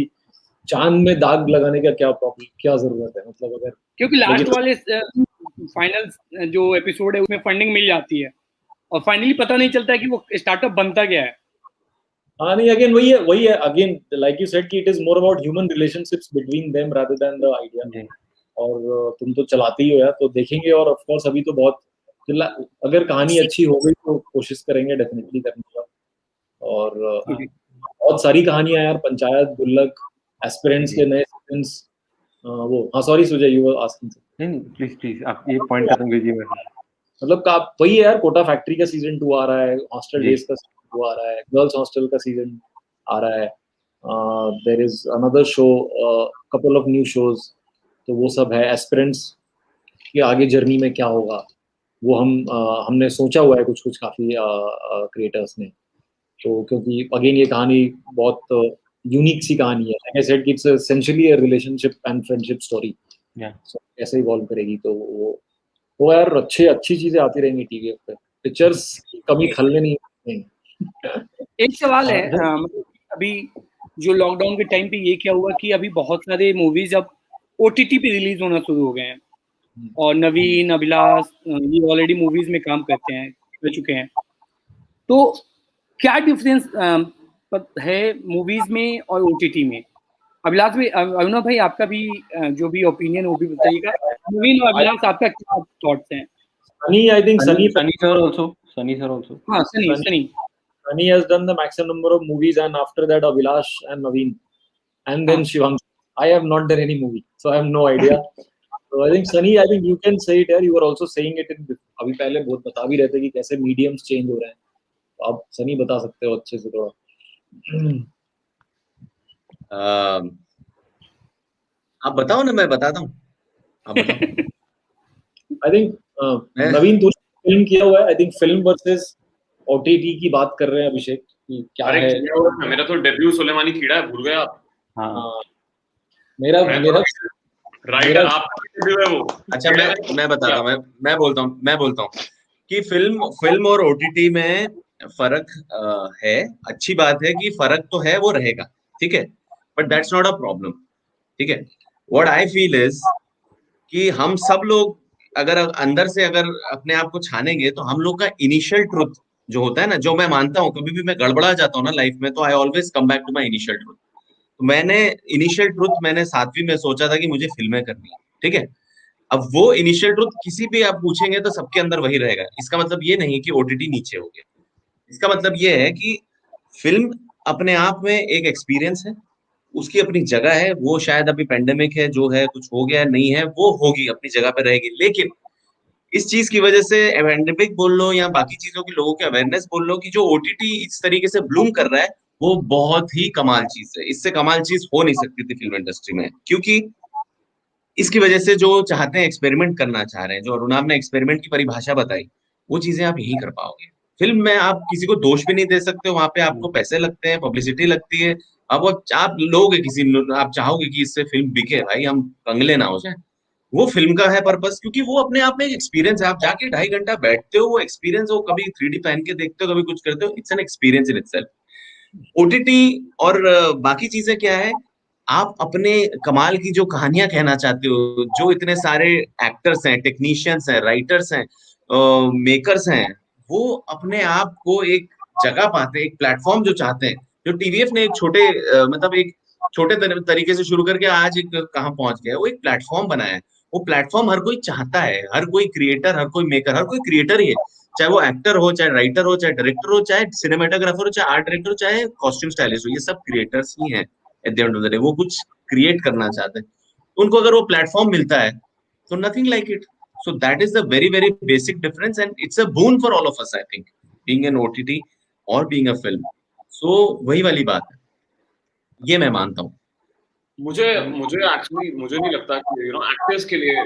Speaker 2: चांद में दाग लगाने का क्या प्रॉब्लम, क्या जरूरत है, मतलब अगर
Speaker 3: क्योंकि लास्ट वाले फाइनल जो एपिसोड है उसमें फंडिंग मिल जाती है और फाइनली पता नहीं चलता है कि वो स्टार्टअप बनता क्या है।
Speaker 2: हाँ नहीं, अगेन वही है अगेन लाइक यू सेड कि it is more about human relationships between them rather than the idea. और तुम तो चलाते ही हो यार, तो देखेंगे। और ऑफ कोर्स अभी तो बहुत, अगर कहानी अच्छी हो गई तो कोशिश करेंगे डेफिनेटली करने का। और बहुत सारी कहानियां यार, पंचायत, गुल्लक, एस्पिरेंट्स के नए सीजन्स, वो हाँ sorry Sujay, you were asking.
Speaker 1: नहीं प्लीज आप ये पॉइंट खत्म कीजिए।
Speaker 2: मतलब का वही है यार, कोटा फैक्ट्री का सीजन 2 आ रहा है, हॉस्टल डेज का सीजन 2 आ रहा है, गर्ल्स हॉस्टल का सीजन आ रहा है, there is another show, couple of new shows, तो वो सब है। एस्पिरेंट्स की आगे जर्नी में क्या होगा वो हमने सोचा हुआ है कुछ काफी क्रिएटर्स ने। तो क्योंकि अगेन ये कहानी बहुत यूनिक सी कहानी है, like I said it's essentially a relationship and friendship story. कैसे इवॉल्व करेगी, तो वो यार अच्छी चीजें आती रहेंगी टीवी पे, पिक्चर्स की कमी खलने नहीं।
Speaker 3: एक सवाल है, अभी जो लॉकडाउन के टाइम पे ये क्या हुआ कि अभी बहुत सारे मूवीज अब ओटीटी पे रिलीज होना शुरू हो गए हैं, और नवीन, अभिलाष ये ऑलरेडी मूवीज में काम कर चुके हैं। तो क्या डिफरेंस है मूवीज में और ओटीटी में? अभिलाष भाई, अरुणा भाई, आपका भी जो भी ओपिनियन वो भी बताइएगा। नवीन और अभिलाष, आपका क्या थॉट्स हैं?
Speaker 2: Sunny, I think Sunny
Speaker 1: sir also.
Speaker 3: हाँ, Sunny
Speaker 2: has done the maximum number of movies, and after that Abhilash and Naveen, and then Shivansh. I have not done any movie, so I have no idea. So I think Sunny, I think you can say it here. You were also saying it in अभी पहले बहुत बता भी रहे थे कि कैसे mediums change हो रहे हैं, तो आप सनी बता सकते हो अच्छे से थोड़ा।
Speaker 5: आप बताओ ना, मैं बताता हूँ, आप बताओ।
Speaker 2: आई थिंक नवीन तूने फिल्म किया हुआ है, I think film versus OTT की बात कर रहे हैं अभिषेक कि क्या है।
Speaker 4: मेरा तो डेब्यू सुलेमानी कीड़ा है, भूल गए आप?
Speaker 2: हाँ मेरा
Speaker 4: राइटर आपका डेब्यू है वो।
Speaker 5: अच्छा मैं बताता हूँ, मैं बोलता हूँ कि फिल्म और ओटीटी में फर्क है। अच्छी बात है कि फर्क तो है, वो रहेगा, ठीक है, but that's not a problem, ठीक है। व्हाट आई फील इज कि हम सब लोग अगर अंदर से अगर अपने आप को छानेंगे तो हम लोग का इनिशियल ट्रुथ जो होता है ना, जो मैं मानता हूँ, कभी भी मैं गड़बड़ा जाता हूँ ना लाइफ में, तो I always come back to my initial truth. तो मैंने 7वीं में सोचा था कि मुझे फिल्में करनी है, ठीक है। अब वो इनिशियल ट्रुथ किसी भी आप पूछेंगे तो सबके अंदर वही रहेगा। इसका मतलब ये नहीं कि ओटीटी नीचे हो गया, इसका मतलब ये है कि फिल्म अपने आप में एक एक्सपीरियंस है, उसकी अपनी जगह है। वो शायद अभी पेंडेमिक है, जो है कुछ हो गया नहीं है, वो होगी, अपनी जगह पे रहेगी। लेकिन इस चीज की वजह से एपेंडेमिक बोल लो या बाकी चीजों की लोगों की अवेयरनेस बोल लो कि जो ओटीटी इस तरीके से ब्लूम कर रहा है वो बहुत ही कमाल चीज है। इससे कमाल चीज हो नहीं सकती थी फिल्म इंडस्ट्री में, क्योंकि इसकी वजह से जो चाहते हैं एक्सपेरिमेंट करना चाह रहे हैं, जो अरुणाब ने एक्सपेरिमेंट की परिभाषा बताई, वो चीजें आप यही कर पाओगे। फिल्म में आप किसी को दोष भी नहीं दे सकते, वहां पे आपको पैसे लगते हैं, पब्लिसिटी लगती है। अब वो आप लोगे आप चाहोगे कि इससे फिल्म बिके, भाई हम कंगले ना हो जाए। वो फिल्म का है पर्पस, क्योंकि वो अपने आप में एक एक्सपीरियंस है। आप जाके 2.5 घंटा बैठते हो, वो एक्सपीरियंस, वो कभी 3D पहन के देखते हो, कभी कुछ करते हो, it's an experience in itself. OTT और बाकी चीजें क्या है, आप अपने कमाल की जो कहानियां कहना चाहते हो, जो इतने सारे एक्टर्स हैं, टेक्नीशियंस हैं, राइटर्स हैं, मेकर्स हैं, वो अपने आप को एक जगह पाते हैं, एक प्लेटफॉर्म जो चाहते हैं। जो टीवीएफ ने एक छोटे मतलब एक छोटे तरीके से शुरू करके आज एक कहाँ पहुंच गया है, वो एक प्लेटफॉर्म बनाया है। वो प्लेटफॉर्म हर कोई चाहता है, हर कोई क्रिएटर, हर कोई मेकर, हर कोई क्रिएटर ही है, चाहे वो एक्टर हो, चाहे राइटर हो, चाहे डायरेक्टर हो, चाहे सिनेमेटोग्राफर हो, चाहे आर्ट डायरेक्टर हो, चाहे कॉस्ट्यूम स्टाइलिस्ट हो, ये सब क्रिएटर्स ही हैं। At the end of the day वो कुछ क्रिएट करना चाहते हैं, उनको अगर वो प्लेटफॉर्म मिलता है तो nothing like it. So that is the very very basic difference and it's a boon for all of us, I think, being an OTT और बीइंग अ फिल्म। सो वही वाली बात है, ये मैं मानता हूँ।
Speaker 4: मुझे एक्चुअली मुझे नहीं लगता कि एक्टर्स के लिए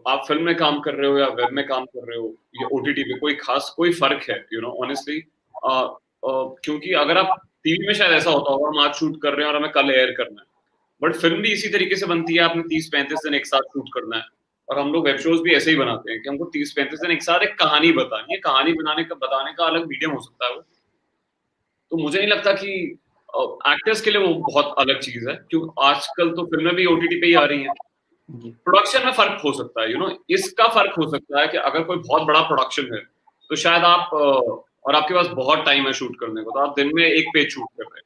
Speaker 4: आप फिल्म में काम कर रहे हो या वेब में काम कर रहे हो या ओटीटी पे कोई फर्क है ऑनेस्टली। क्योंकि अगर आप टीवी में शायद ऐसा होता होगा, हम आज शूट कर रहे हैं और हमें कल एयर करना है, बट फिल्म भी इसी तरीके से बनती है, आपने 30-35 दिन एक साथ शूट करना है। और हम लोग वेब शोज भी ऐसे ही बनाते हैं कि हमको 30-35 दिन एक साथ एक कहानी बतानी है। कहानी बताने का अलग मीडियम हो सकता है वो। तो मुझे नहीं लगता कि एक्टर्स के लिए वो बहुत अलग चीज है, क्योंकि आजकल तो फिल्में भी ओटीटी पे ही आ रही हैं। प्रोडक्शन में फर्क हो सकता है, इसका फर्क हो सकता है कि अगर कोई बहुत बड़ा प्रोडक्शन है तो शायद आप और आपके पास बहुत टाइम है शूट करने को, तो आप दिन में एक पेज शूट कर रहे हैं।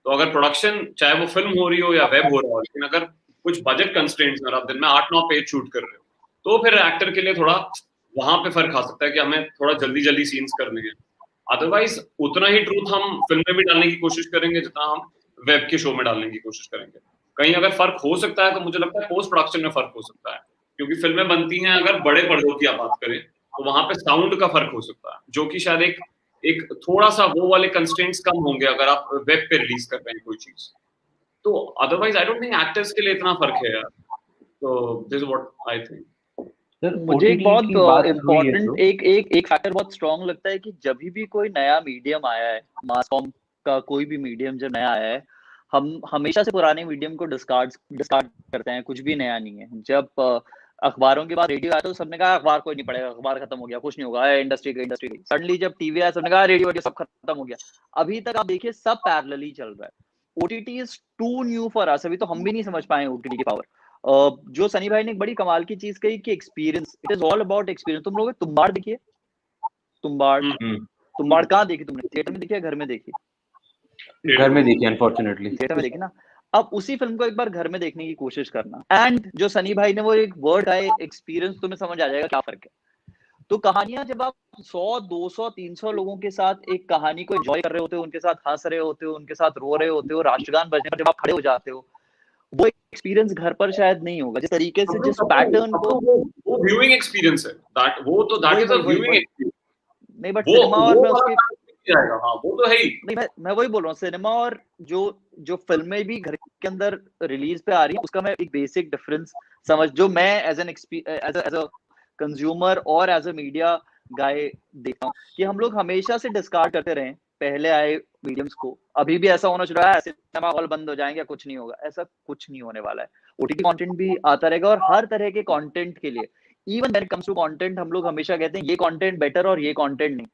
Speaker 4: तो अगर प्रोडक्शन चाहे वो फिल्म हो रही हो या वेब हो रहा हो, लेकिन अगर कुछ बजट कंस्ट्रेंट्स में आप दिन में 8-9 पेज शूट कर रहे हो, तो फिर एक्टर के लिए थोड़ा वहां पे फर्क आ सकता है कि हमें थोड़ा जल्दी जल्दी सीन्स करने हैं। अदरवाइज उतना ही ट्रूथ हम फिल्म में भी डालने की कोशिश करेंगे जितना हम वेब के शो में डालने की कोशिश करेंगे। कहीं अगर फर्क हो सकता है तो मुझे लगता है पोस्ट प्रोडक्शन में फर्क हो सकता है, क्योंकि फिल्में बनती हैं, अगर बड़े पर्दों की आप बात करें तो वहां पे साउंड का फर्क हो सकता है, जो कि शायद एक थोड़ा सा वो वाले कंस्ट्रेंट्स कम होंगे अगर आप वेब पे रिलीज कर रहे हैं कोई चीज। तो otherwise I don't think actors के लिए इतना फर्क है यार। तो this is what I think.
Speaker 7: मुझे एक बहुत इम्पोर्टेंट एक फैक्टर बहुत स्ट्रॉन्ग लगता है कि जब भी कोई नया मीडियम आया है, मास कॉम का कोई भी मीडियम जब नया आया है, हम हमेशा से पुराने मीडियम को डिस्कार्ड करते हैं, कुछ भी नया नहीं है। जब अखबारों के बाद रेडियो आया तो सबने कहा अखबार कोई नहीं पढ़ेगा, अखबार खत्म हो गया, कुछ नहीं होगा, इंडस्ट्री गई। सडनली जब टीवी आया सबने कहा रेडियो सब खत्म हो गया। अभी तक आप देखिए सब पैरेलली चल रहा है। OTT is too new for us, अभी तो हम भी नहीं समझ पाए ओटीटी की पावर। जो सनी भाई ने एक बड़ी कमाल की चीज कही कि experience, it is all about experience. तुम लोग तुम्बाड़ देखिए, तुम्बाड़ कहाँ देखी तुमने? थिएटर में देखी या घर में देखी?
Speaker 1: घर में देखी, अनफॉर्चुनेटली
Speaker 7: थिएटर में देखी ना। अब उसी फिल्म को एक बार घर में देखने की कोशिश करना, एंड जो सनी भाई ने वो एक वर्ड है एक्सपीरियंस, तुम्हें समझ आ जाएगा क्या फर्क है। तो कहानियां जब आप 100, 200, 300 लोगों के साथ एक कहानी को एंजॉय कर रहे होते हो, उनके साथ हंस रहे होते हो, उनके साथ रो रहे होते हो, राष्ट्रगान बजने पर जब आप खड़े हो जाते हो, वो एक्सपीरियंस घर पर शायद नहीं होगा। जिस तरीके से जिस पैटर्न को
Speaker 4: वो व्यूइंग एक्सपीरियंस है, that is a viewing experience.
Speaker 7: नहीं, बट सिनेमा और मैं उसकी
Speaker 4: हाँ वो तो है ही
Speaker 7: नहीं, मैं वही बोल रहा हूँ, सिनेमा और जो फिल्में भी घर के अंदर रिलीज पे आ रही है, उसका मैं एक बेसिक डिफरेंस समझ, जो मैं एज अ कंज्यूमर और एज अ मीडिया गाय देखता हूँ, कि हम लोग हमेशा से डिस्कार्ड करते रहे पहले आए मीडियम्स को। अभी भी ऐसा होना चाहिए है सिनेमा हॉल बंद हो जाएंगे, कुछ नहीं होगा, ऐसा कुछ नहीं होने वाला है। ओटीटी कंटेंट भी आता रहेगा, और हर तरह के कंटेंट के लिए, even when it comes to content, हम लोग हमेशा कहते हैं ये कंटेंट बेटर और ये कंटेंट नहीं,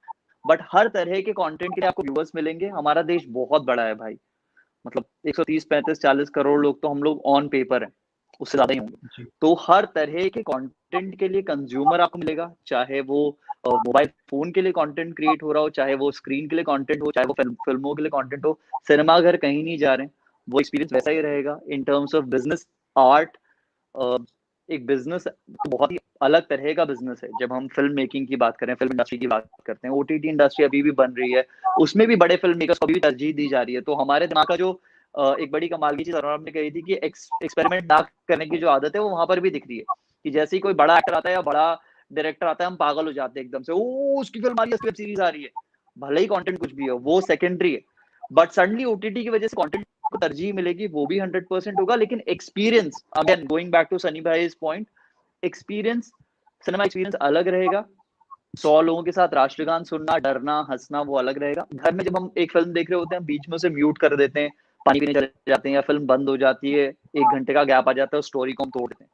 Speaker 7: बट हर तरह के कंटेंट के लिए आपको व्यूअर्स मिलेंगे। हमारा देश बहुत बड़ा है भाई, मतलब 130, 35, 40 करोड़ लोग तो हम लोग ऑन पेपर हैं, उससे ज्यादा ही होंगे। तो हर तरह के कंटेंट के लिए कंज्यूमर आपको मिलेगा, चाहे वो मोबाइल फोन के लिए कंटेंट क्रिएट हो रहा हो, चाहे वो स्क्रीन के लिए कंटेंट हो, चाहे वो फिल्मों के लिए कंटेंट हो। सिनेमा घर कहीं नहीं जा रहे हैं, वो एक्सपीरियंस वैसा ही रहेगा। इन टर्म्स ऑफ बिजनेस, आर्ट, एक बिजनेस बहुत ही अलग तरह का बिजनेस है। जब हम फिल्म मेकिंग की बात करें, फिल्म इंडस्ट्री की बात करते हैं, ओटीटी इंडस्ट्री अभी भी बन रही है, उसमें भी बड़े फिल्म मेकर्स को भी तरजीह दी जा रही है। तो हमारे दिमाग का जो एक बड़ी कमाल की चीज आपने कही थी कि एक्सपेरिमेंट ना करने की जो आदत है, वो वहां पर भी दिख रही है, कि जैसे ही कोई बड़ा एक्टर आता है या बड़ा डायरेक्टर आता है हम पागल हो जाते हैं एकदम से, ओ उसकी फिल्म आ रही है, उसकी वेब सीरीज आ रही है, भले ही कंटेंट कुछ भी हो वो सेकेंडरी है, बट सडनली ओटीटी की वजह से कंटेंट को तरजीह मिलेगी, वो भी 100% होगा, लेकिन experience, again going back to Sunny भाई's पॉइंट, एक्सपीरियंस, सिनेमा एक्सपीरियंस अलग रहेगा। 100 लोगों के साथ राष्ट्रगान सुनना, डरना, हंसना वो अलग रहेगा। घर में जब हम एक फिल्म देख रहे होते हैं बीच में उसे म्यूट कर देते हैं, पानी पीने चले जाते हैं या फिल्म बंद हो जाती है, 1 घंटे का गैप आ जाता है, स्टोरी को हम तोड़ देते हैं,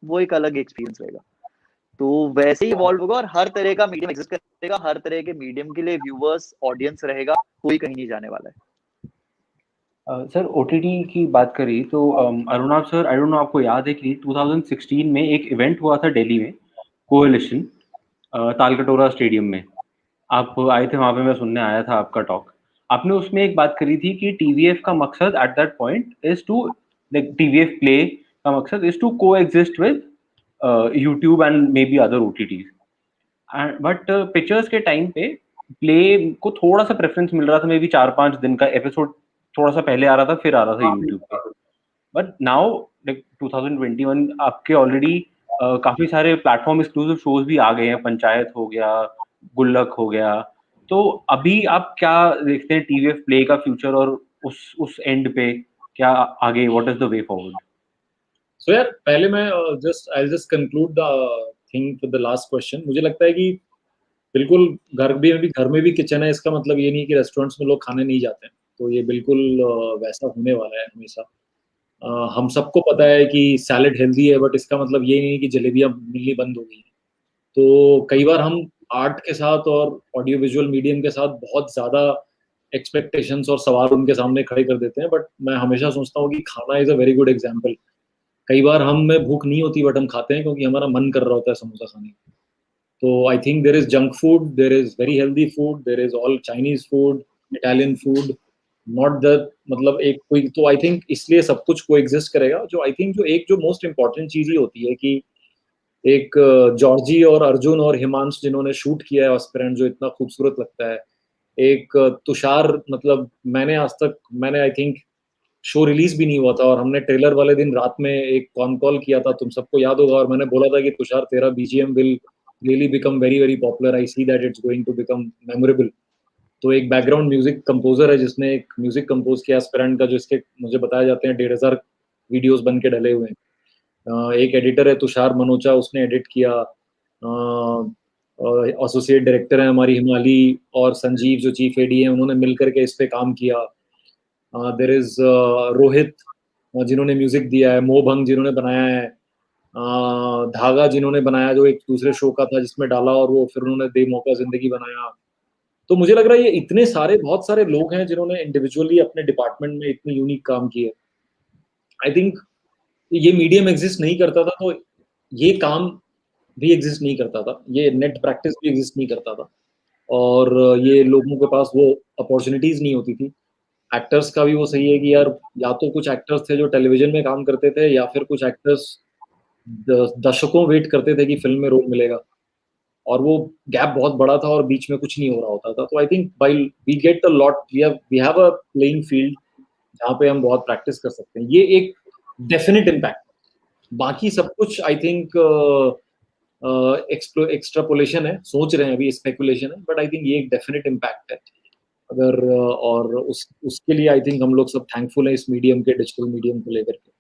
Speaker 7: वो एक अलग एक्सपीरियंस रहेगा। तो वैसे ही इवॉल्व होगा और हर तरह का मीडियम एग्जिस्ट करेगा, हर तरह के मीडियम के लिए व्यूअर्स, ऑडियंस रहेगा, कोई कहीं नहीं जाने वाला है।
Speaker 1: सर ओटीटी की बात करी तो Arunabh sir, I don't know आपको याद है कि 2016 में एक इवेंट हुआ था दिल्ली में, कोएलिशन, तालकटोरा स्टेडियम में, आप आए थे वहाँ पे, मैं सुनने आया था आपका टॉक। आपने उसमें एक बात करी थी कि टीवीएफ का मकसद at that point is to, like TVF play का मकसद is to coexist with YouTube and maybe other OTTs, but pictures के टाइम पे प्ले को थोड़ा सा प्रेफरेंस मिल रहा था, मे बी 4-5 दिन का एपिसोड थोड़ा सा पहले आ रहा था, फिर आ रहा था यूट्यूब पे। बट नाउ लाइक 2021 आपके ऑलरेडी काफी सारे प्लेटफॉर्म एक्सक्लूसिव शोज भी आ गए हैं, पंचायत हो गया, गुल्लक हो गया, तो अभी आप क्या देखते हैं टीवीएफ प्ले का फ्यूचर, और उस एंड पे क्या आगे, what is the way forward?
Speaker 2: So यार पहले मैं I just conclude the thing with the last question. मुझे लगता है कि बिल्कुल घर में भी किचन है, इसका मतलब ये नहीं कि रेस्टोरेंट्स में लोग खाने नहीं जाते हैं, तो ये बिल्कुल वैसा होने वाला है हमेशा। हम सबको पता है कि सैलेड हेल्दी है, बट इसका मतलब ये नहीं कि जलेबियां मिलनी बंद हो गई। तो कई बार हम आर्ट के साथ और ऑडियो विजुअल मीडियम के साथ बहुत ज़्यादा एक्सपेक्टेशंस और सवाल उनके सामने खड़े कर देते हैं, बट मैं हमेशा सोचता हूँ कि खाना is a very good example. कई बार हमें भूख नहीं होती बट हम खाते हैं क्योंकि हमारा मन कर रहा होता है समोसा खाने का। तो I think there is junk food, there is very healthy food, there is all Chinese food, Italian food, not that, मतलब एक कोई, तो आई थिंक इसलिए सब कुछ को एग्जिस्ट करेगा। जो आई थिंक जो मोस्ट इम्पॉर्टेंट चीज ही होती है कि एक जॉर्जी और अर्जुन और हिमांश जिन्होंने शूट किया है एस्पिरेंट, जो इतना खूबसूरत लगता है, एक तुषार, मतलब मैंने आई थिंक शो रिलीज भी नहीं हुआ था और हमने ट्रेलर वाले दिन रात में एक कॉन कॉल किया था, तुम सबको याद होगा, और मैंने बोला था कि तुषार तेरा BGM will really become very very popular, I see that it's going to become memorable. तो एक बैकग्राउंड म्यूजिक कंपोजर है जिसने एक म्यूजिक कंपोज किया एस्पिरेंट का, जो इसके मुझे बताया जाते हैं 1500 वीडियोस बन के डले हुए हैं। एक एडिटर है तुषार मनोचा, उसने एडिट किया। एसोसिएट डायरेक्टर है हमारी हिमाली और संजीव जो चीफ एडी है, उन्होंने मिलकर के इस पे काम किया। देर इज रोहित जिन्होंने म्यूजिक दिया है, मोभंग जिन्होंने बनाया है, धागा जिन्होंने बनाया जो एक दूसरे शो का था जिसमें डाला और वो फिर उन्होंने दे मौका जिंदगी बनाया। तो मुझे लग रहा है ये इतने सारे बहुत सारे लोग हैं जिन्होंने इंडिविजुअली अपने डिपार्टमेंट में इतनी यूनिक काम किए। आई थिंक ये मीडियम एग्जिस्ट नहीं करता था तो ये काम भी एग्जिस्ट नहीं करता था, ये नेट प्रैक्टिस भी एग्जिस्ट नहीं करता था, और ये लोगों के पास वो अपॉर्चुनिटीज नहीं होती थी। एक्टर्स का भी वो सही है कि यार या तो कुछ एक्टर्स थे जो टेलीविजन में काम करते थे या फिर कुछ एक्टर्स दशकों वेट करते थे कि फिल्म में रोल मिलेगा, और वो गैप बहुत बड़ा था और बीच में कुछ नहीं हो रहा होता था। तो I think while we get a lot, we have a playing field जहाँ पे हम बहुत प्रैक्टिस कर सकते हैं, ये एक डेफिनेट इम्पैक्ट। बाकी सब कुछ आई थिंक एक्सट्रापोलेशन है, सोच रहे हैं अभी, स्पेकुलेशन है, बट आई थिंक ये एक डेफिनेट इम्पैक्ट है। अगर और उसके लिए आई थिंक हम लोग सब थैंकफुल हैं इस मीडियम के, डिजिटल मीडियम को लेकर के।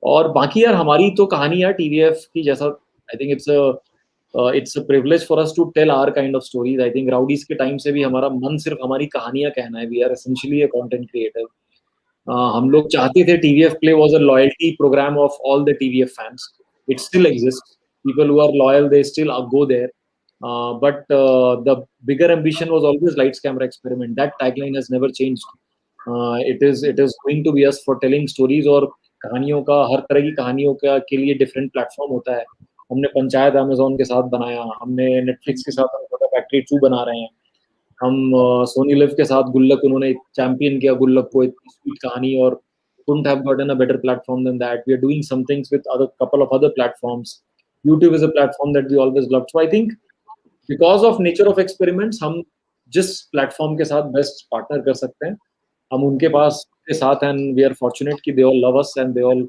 Speaker 2: और बाकी यार हमारी तो कहानी यार टीवीएफ की जैसा, I think it's a privilege for us to tell our kind of stories. I think Rowdies के टाइम से भी हमारा मन सिर्फ हमारी कहानियां कहना है, we are essentially a content creator. हम लोग चाहते थे TVF play was a loyalty program of all the TVF fans, it still exist, people who are loyal they still go there, but the bigger ambition was always lights camera experiment. That tagline has never changed. It is going to be us for telling stories, और कहानियों का, हर तरह की कहानियों का के लिए different platform होता है। हमने पंचायत अमेज़न के साथ बनाया, हमने नेटफ्लिक्स के साथ छोटा फैक्ट्री 2 बना रहे हैं, हम सोनी लिव के साथ गुल्लक, उन्होंने चैंपियन किया गुल्लक को, इतनी स्वीट कहानी, और couldn't have gotten a better platform than that. We are doing some things with couple of other platforms. YouTube is a platform that we always loved. So I think because of nature of experiments, हम जिस platform के साथ best partner कर सकते हैं हम उनके पास के साथ, and we are fortunate कि they all love us and they all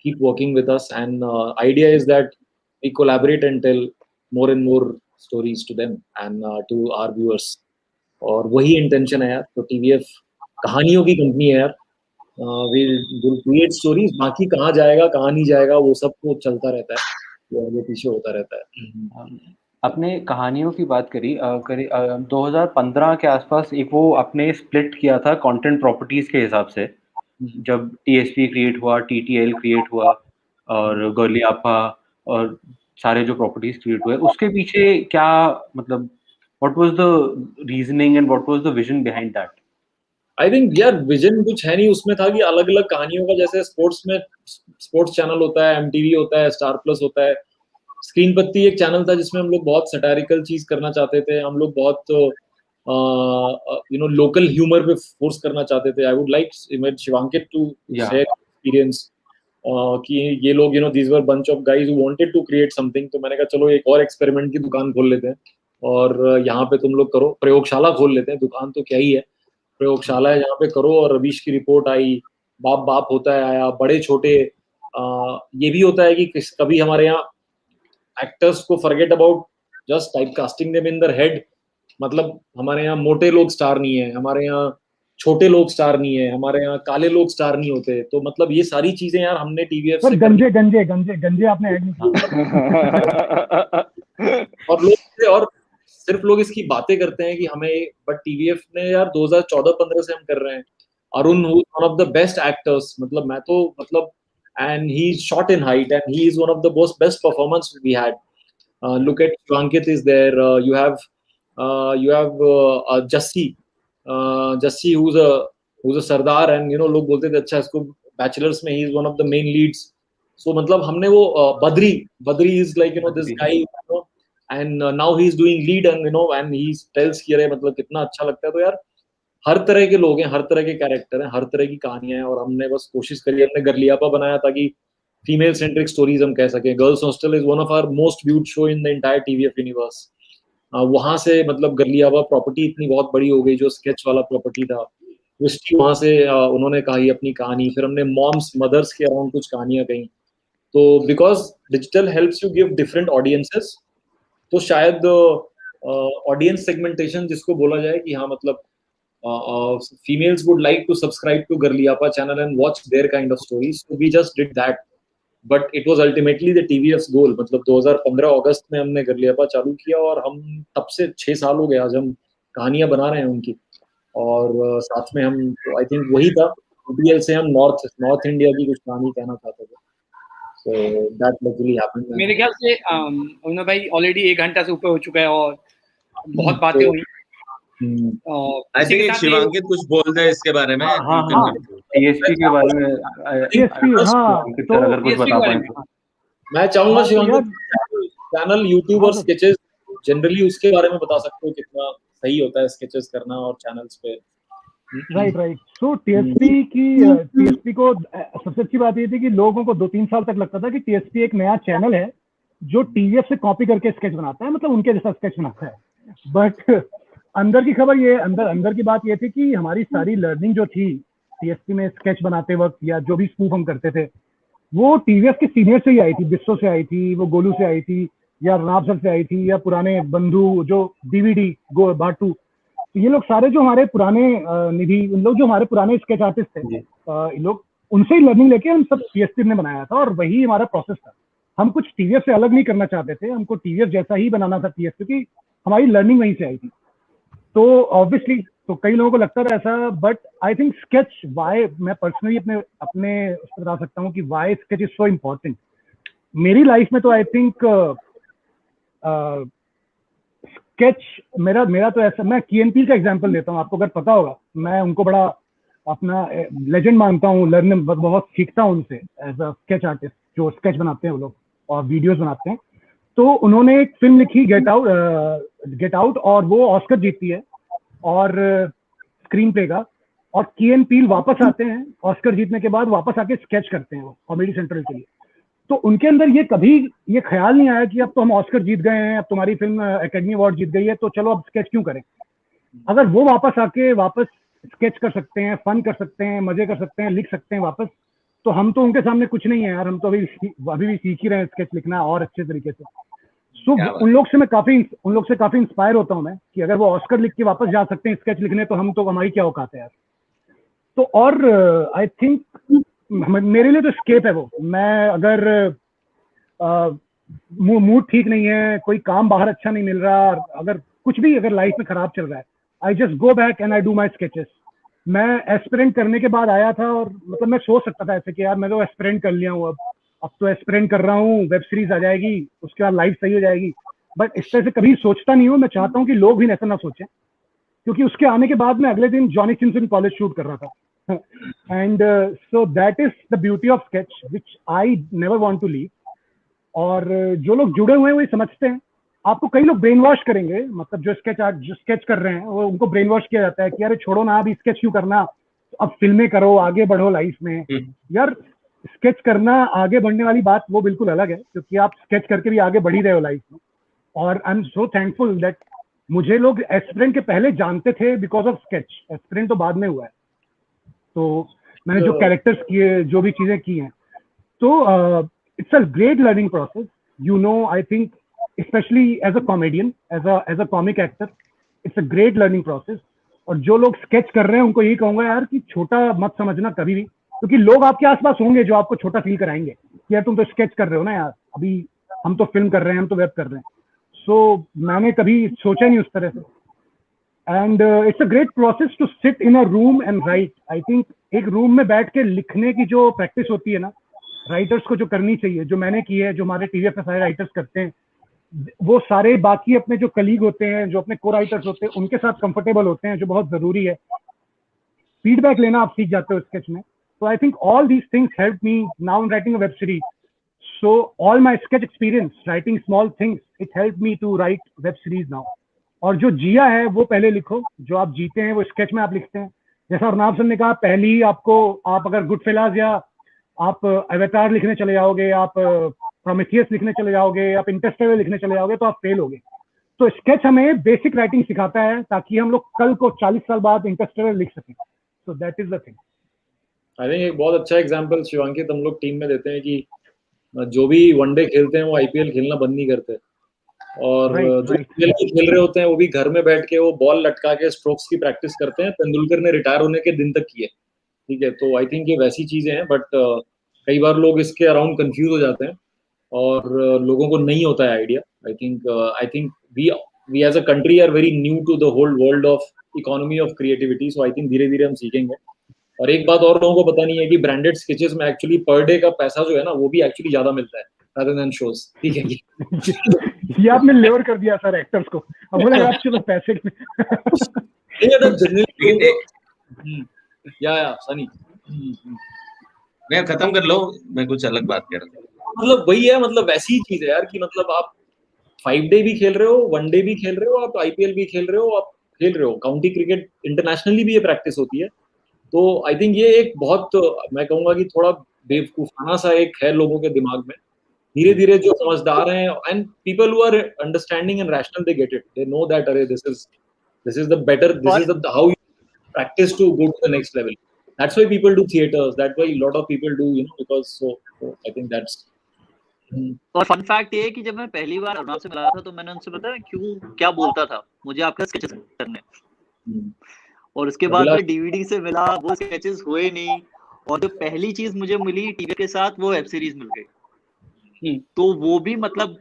Speaker 2: keep working with us, and idea is that we collaborate and tell more and more stories to them and to our viewers. और वही intention है यार. तो TVF कहानियों की company है यार. We will create stories. बाकी कहाँ जाएगा कहाँ नहीं जाएगा वो सब तो चलता रहता है, वो पीछे होता रहता है.
Speaker 1: अपने कहानियों की बात करी 2015 के आसपास एक वो आपने स्प्लिट किया था कंटेंट प्रॉपर्टीज के हिसाब से, जब TSP क्रिएट हुआ, TTL क्रिएट हुआ और गर्ली आपा और सारे जो प्रॉपर्टीज क्रिएट हुए, उसके पीछे क्या मतलब what was the reasoning and what was the vision behind that?
Speaker 2: I think यार विजन कुछ है नहीं उसमें, था कि अलग अलग कहानियों का, जैसे स्पोर्ट्स में स्पोर्ट्स चैनल होता है, MTV होता है, स्टार प्लस होता है, स्क्रीन पत्ती एक चैनल था जिसमें हम लोग बहुत सटारिकल चीज करना चाहते थे, हम लोग बहुत लोकल ह्यूमर पे फोर्स करना चाहते थे. I would like Shivankit to share experience कि ये लोग these were bunch of guys who wanted to create something. तो मैंने कहा चलो एक और एक्सपेरिमेंट की दुकान खोल लेते हैं और यहाँ पे तुम लोग करो, प्रयोगशाला खोल लेते हैं, दुकान तो क्या ही है, प्रयोगशाला है, यहाँ पे करो. और रवीश की रिपोर्ट आई, बाप बाप होता है आया, बड़े छोटे. ये भी होता है कि कभी हमारे यहाँ एक्टर्स को forget about just type casting them in their head. मतलब हमारे यहाँ मोटे लोग स्टार नहीं है, हमारे यहाँ छोटे लोग स्टार नहीं है, हमारे यहाँ काले लोग स्टार नहीं होते. तो मतलब ये सारी चीजें यार हमने TVF से
Speaker 6: गंजे गंजे गंजे गंजे आपने ऐड नहीं
Speaker 2: और सिर्फ लोग इसकी बातें करते हैं कि हमें, बट TVF ने यार 2014-15 से हम कर रहे हैं. Arun who one of the best actors, मतलब मैं तो मतलब, and he's short in height and he is one of the best performance we had. Look at Shivankit is there. You have Jassi who's a Sardar, and लोग बोलते थे अच्छा इसको bachelors में he is one of the main leads. So मतलब हमने वो Badri is like this guy, and now he is doing lead, and and he tells कि अरे मतलब कितना अच्छा लगता है. तो यार हर तरह के लोग हैं, हर तरह के कैरेक्टर हैं, हर तरह की कहानियां हैं, और हमने बस कोशिश करी, हमने गर्लियापा बनाया ताकि फीमेल सेंट्रिक स्टोरीज हम कह सकें. Girls hostel is one of our most viewed show in the entire TVF universe. वहां से मतलब गर्लियापा प्रॉपर्टी इतनी बहुत बड़ी हो गई, जो स्केच वाला प्रॉपर्टी था, वहां से उन्होंने कही अपनी कहानी. फिर हमने मॉम्स मदर्स के अराउंड कुछ कहानियां कही. तो because digital helps you give different audiences, तो शायद ऑडियंस सेगमेंटेशन जिसको बोला जाए कि हाँ मतलब females would like to subscribe to Garliapa channel and watch their kind of stories. So we just did that. But it was ultimately the TVF's goal. मतलब 2015 अगस्त में हमने गर्लियापा चालू किया और हम तब से 6 साल हो गए आज हम कहानियां बना रहे हैं उनकी. और साथ में हम आई थिंक वही था, UPL से हम नॉर्थ इंडिया की कुछ कहानी कहना चाहते थे. So that literally happened.
Speaker 3: मेरे ख्याल से अरुणा भाई ऑलरेडी 1 घंटा से ऊपर हो चुका है और बहुत बातें हुई.
Speaker 5: आई थिंक शिवांकित कुछ बोल दे इसके बारे में.
Speaker 1: TSP के बारे में तो अगर कुछ बता पाएं तो
Speaker 2: मैं चाहूंगा शिवांकित चैनल यूट्यूब और स्केचेस जनरली उसके बारे में बता सकते हो कितना सही होता है स्केचेस करना और चैनल्स पे.
Speaker 6: राइट. सो TSP को सबसे अच्छी बात ये थी कि लोगों को 2-3 साल तक लगता था कि TSP एक नया चैनल है जो TVF से कॉपी करके स्केच बनाता है, मतलब उनके जैसा स्केच बनाता है. बट अंदर की खबर ये, अंदर की बात ये थी कि हमारी सारी लर्निंग जो थी TSP में स्केच बनाते वक्त या जो भी स्पूफ हम करते थे, वो TVF के सीनियर से ही आई थी. बिस्सो से आई थी, वो गोलू से आई थी, या रनाब सर से आई थी, या पुराने बंधु जो DVD भाटू, ये लोग सारे जो हमारे पुराने निधि, उन लोग जो हमारे पुराने स्केच आर्टिस्ट थे, इन लोग उनसे ही लर्निंग लेके हम सब TSP ने बनाया था. और वही हमारा प्रोसेस था. हम कुछ TVF से अलग नहीं करना चाहते थे, हमको TVF जैसा ही बनाना था TSP, क्योंकि हमारी लर्निंग वहीं से आई थी. तो ऑब्वियसली तो कई लोगों को लगता था ऐसा, but I think sketch why, मैं पर्सनली अपने बता सकता हूँ कि why sketch is so important मेरी लाइफ में. तो आई थिंक स्केच मेरा तो ऐसा, मैं की एन पील का एग्जांपल देता हूँ आपको, अगर पता होगा. मैं उनको बड़ा अपना लेजेंड मानता हूँ, लर्न बहुत सीखता हूँ उनसे एज अ स्केच आर्टिस्ट, जो स्केच बनाते हैं वो लोग और वीडियोस बनाते हैं. तो उन्होंने एक फिल्म लिखी गेट आउट और वो ऑस्कर जीतती है और स्क्रीन प्ले का. और की एन पील वापस आते हैं ऑस्कर जीतने के बाद, वापस आके स्केच करते हैं वो कॉमेडी सेंट्रल के लिए. तो उनके अंदर ये कभी ये ख्याल नहीं आया कि अब तो हम ऑस्कर जीत गए हैं, अब तुम्हारी फिल्म एकेडमी अवार्ड जीत गई है, तो चलो अब स्केच क्यों करें. अगर वो वापस आके वापस स्केच कर सकते हैं, फन कर सकते हैं, मजे कर सकते हैं, लिख सकते हैं वापस, तो हम तो उनके सामने कुछ नहीं है यार. हम तो अभी भी सीख ही रहे हैं स्केच लिखना और अच्छे तरीके से. सो उन लोग से काफी इंस्पायर होता हूँ मैं कि अगर वो ऑस्कर लिख के वापस जा सकते हैं स्केच लिखने, तो हम तो हमारी क्या औकात है यार। तो और आई थिंक मेरे लिए तो स्केप है वो। मैं अगर मूड ठीक नहीं है, कोई काम बाहर अच्छा नहीं मिल रहा, अगर कुछ भी अगर लाइफ में खराब चल रहा है, I just go back and I do my sketches. मैं एस्पिरेंट करने के बाद आया था और मतलब मैं सोच सकता था ऐसे कि यार मैं तो एस्पिरेंट कर लिया हूँ, अब तो एस्पिरेंट कर रहा हूँ, वेब सीरीज आ जाएगी, उसके बाद लाइफ सही हो जाएगी। बट इस तरह से कभी सोचता नहीं हूँ। मैं चाहता हूँ कि लोग भी ऐसा ना सोचें, क्योंकि उसके आने के बाद मैं अगले दिन जॉनी सिम्पसन कॉलेज शूट कर रहा था। And so that is the beauty of sketch which I never want to leave. और जो लोग जुड़े हुए हैं वही समझते हैं। आपको कई लोग ब्रेन वॉश करेंगे, मतलब जो स्केच कर रहे हैं वो उनको ब्रेन वॉश किया जाता है कि यार छोड़ो ना, अभी स्केच क्यों करना, अब फिल्में करो, आगे बढ़ो लाइफ में। यार स्केच करना आगे बढ़ने वाली बात वो बिल्कुल अलग है, क्योंकि आप स्केच करके भी आगे बढ़ ही रहे हो लाइफ में। और I am so thankful that मुझे लोग एस्पिरेंट के पहले जानते थे बिकॉज ऑफ स्केच। एस्पिरेंट तो बाद में हुआ है, तो मैंने जो कैरेक्टर्स किए, जो भी चीजें की हैं, तो it's a great learning process, you know. I think specially as a comedian, as a comic actor, it's a great learning process. और जो लोग स्केच कर रहे हैं उनको यही कहूंगा यार कि छोटा मत समझना कभी भी, क्योंकि लोग आपके आसपास होंगे जो आपको छोटा फील कराएंगे कि यार तुम तो स्केच कर रहे हो ना यार, अभी हम तो फिल्म कर रहे हैं, हम तो वेब कर रहे हैं। सो मैंने कभी सोचा नहीं उस तरह से। And it's a great process to sit in a room and write. I think एक रूम में बैठ के लिखने की जो प्रैक्टिस होती है ना, राइटर्स को जो करनी चाहिए, जो मैंने की है, जो हमारे टीवीएफ में सारे राइटर्स करते हैं, वो सारे बाकी अपने जो कलीग होते हैं, जो अपने को राइटर्स होते हैं, उनके साथ कंफर्टेबल होते हैं, जो बहुत जरूरी है। फीडबैक लेना आप सीख जाते हो स्केच में। So I think all these things helped me now in writing a web series. So all my sketch experience, writing small things, it helped me to write web series now. और जो जिया है वो पहले लिखो, जो आप जीते हैं वो स्केच में आप लिखते हैं। जैसा अर्नाब सर ने कहा, पहली आपको, आप अगर गुडफेलास या आप अवतार लिखने चले जाओगे, आप प्रोमेथियस लिखने चले जाओगे, आप इंटरस्टेलर लिखने चले जाओगे, तो आप फेल होगे। तो स्केच हमें बेसिक राइटिंग सिखाता है ताकि हम लोग कल को 40 साल बाद इंटरस्टेलर लिख सकें। सो that is the thing.
Speaker 2: I think एक बहुत अच्छा एग्जांपल शिवांकित हम लोग टीम में देते हैं कि जो भी वनडे खेलते हैं वो आईपीएल खेलना बंद नहीं करते, और जो आईपीएल खेल रहे होते हैं वो भी घर में बैठ के वो बॉल लटका के स्ट्रोक्स की प्रैक्टिस करते हैं। तेंदुलकर ने रिटायर होने के दिन तक किए, ठीक है। तो आई थिंक ये वैसी चीजें हैं, बट कई बार लोग इसके अराउंड कंफ्यूज हो जाते हैं और लोगों को नहीं होता है idea. I think we as a country are very new to the whole world of economy of creativity. So I think धीरे धीरे हम सीखेंगे। और एक बात और लोगों को पता नहीं है कि ब्रांडेड स्केचेस में एक्चुअली पर डे का पैसा जो है ना, वो भी एक्चुअली ज्यादा मिलता है rather than shows, ठीक है।
Speaker 6: ये आपने लेवर कर दिया सर एक्टर्स को। अब बोले आप चलो पैसे
Speaker 2: या सनी
Speaker 5: मैं खत्म कर लो, मैं कुछ अलग बात कर रहा हूँ।
Speaker 2: मतलब वही है, मतलब वैसी ही चीज है यार कि मतलब आप 5 डे भी खेल रहे हो, 1 डे भी खेल रहे हो, आप आईपीएल भी खेल रहे हो, आप खेल रहे हो काउंटी क्रिकेट, इंटरनेशनली भी ये प्रैक्टिस होती है। तो आई थिंक ये एक बहुत, मैं कहूंगा कि थोड़ा बेवकूफाना सा एक है लोगों के दिमाग में। धीरे धीरे जो समझदार हैं and people who are understanding and rational, they get it, they know that अरे this is the better, this is the how you practice to go to the next level. That's why people do theaters, that's why a lot of people do, you know, because so I think that's
Speaker 7: और fun fact ये है कि जब मैं पहली बार अर्नाब से मिला था तो मैंने उनसे बताया क्यों क्या बोलता था मुझे आपका स्केचेस करने, और उसके बाद मैं डीवीडी से मिला, वो स्केचेस हुए नहीं, और जो पहली चीज मुझे मिली टीवी के साथ वो वेब सीरीज मिल गई। तो वो भी मतलब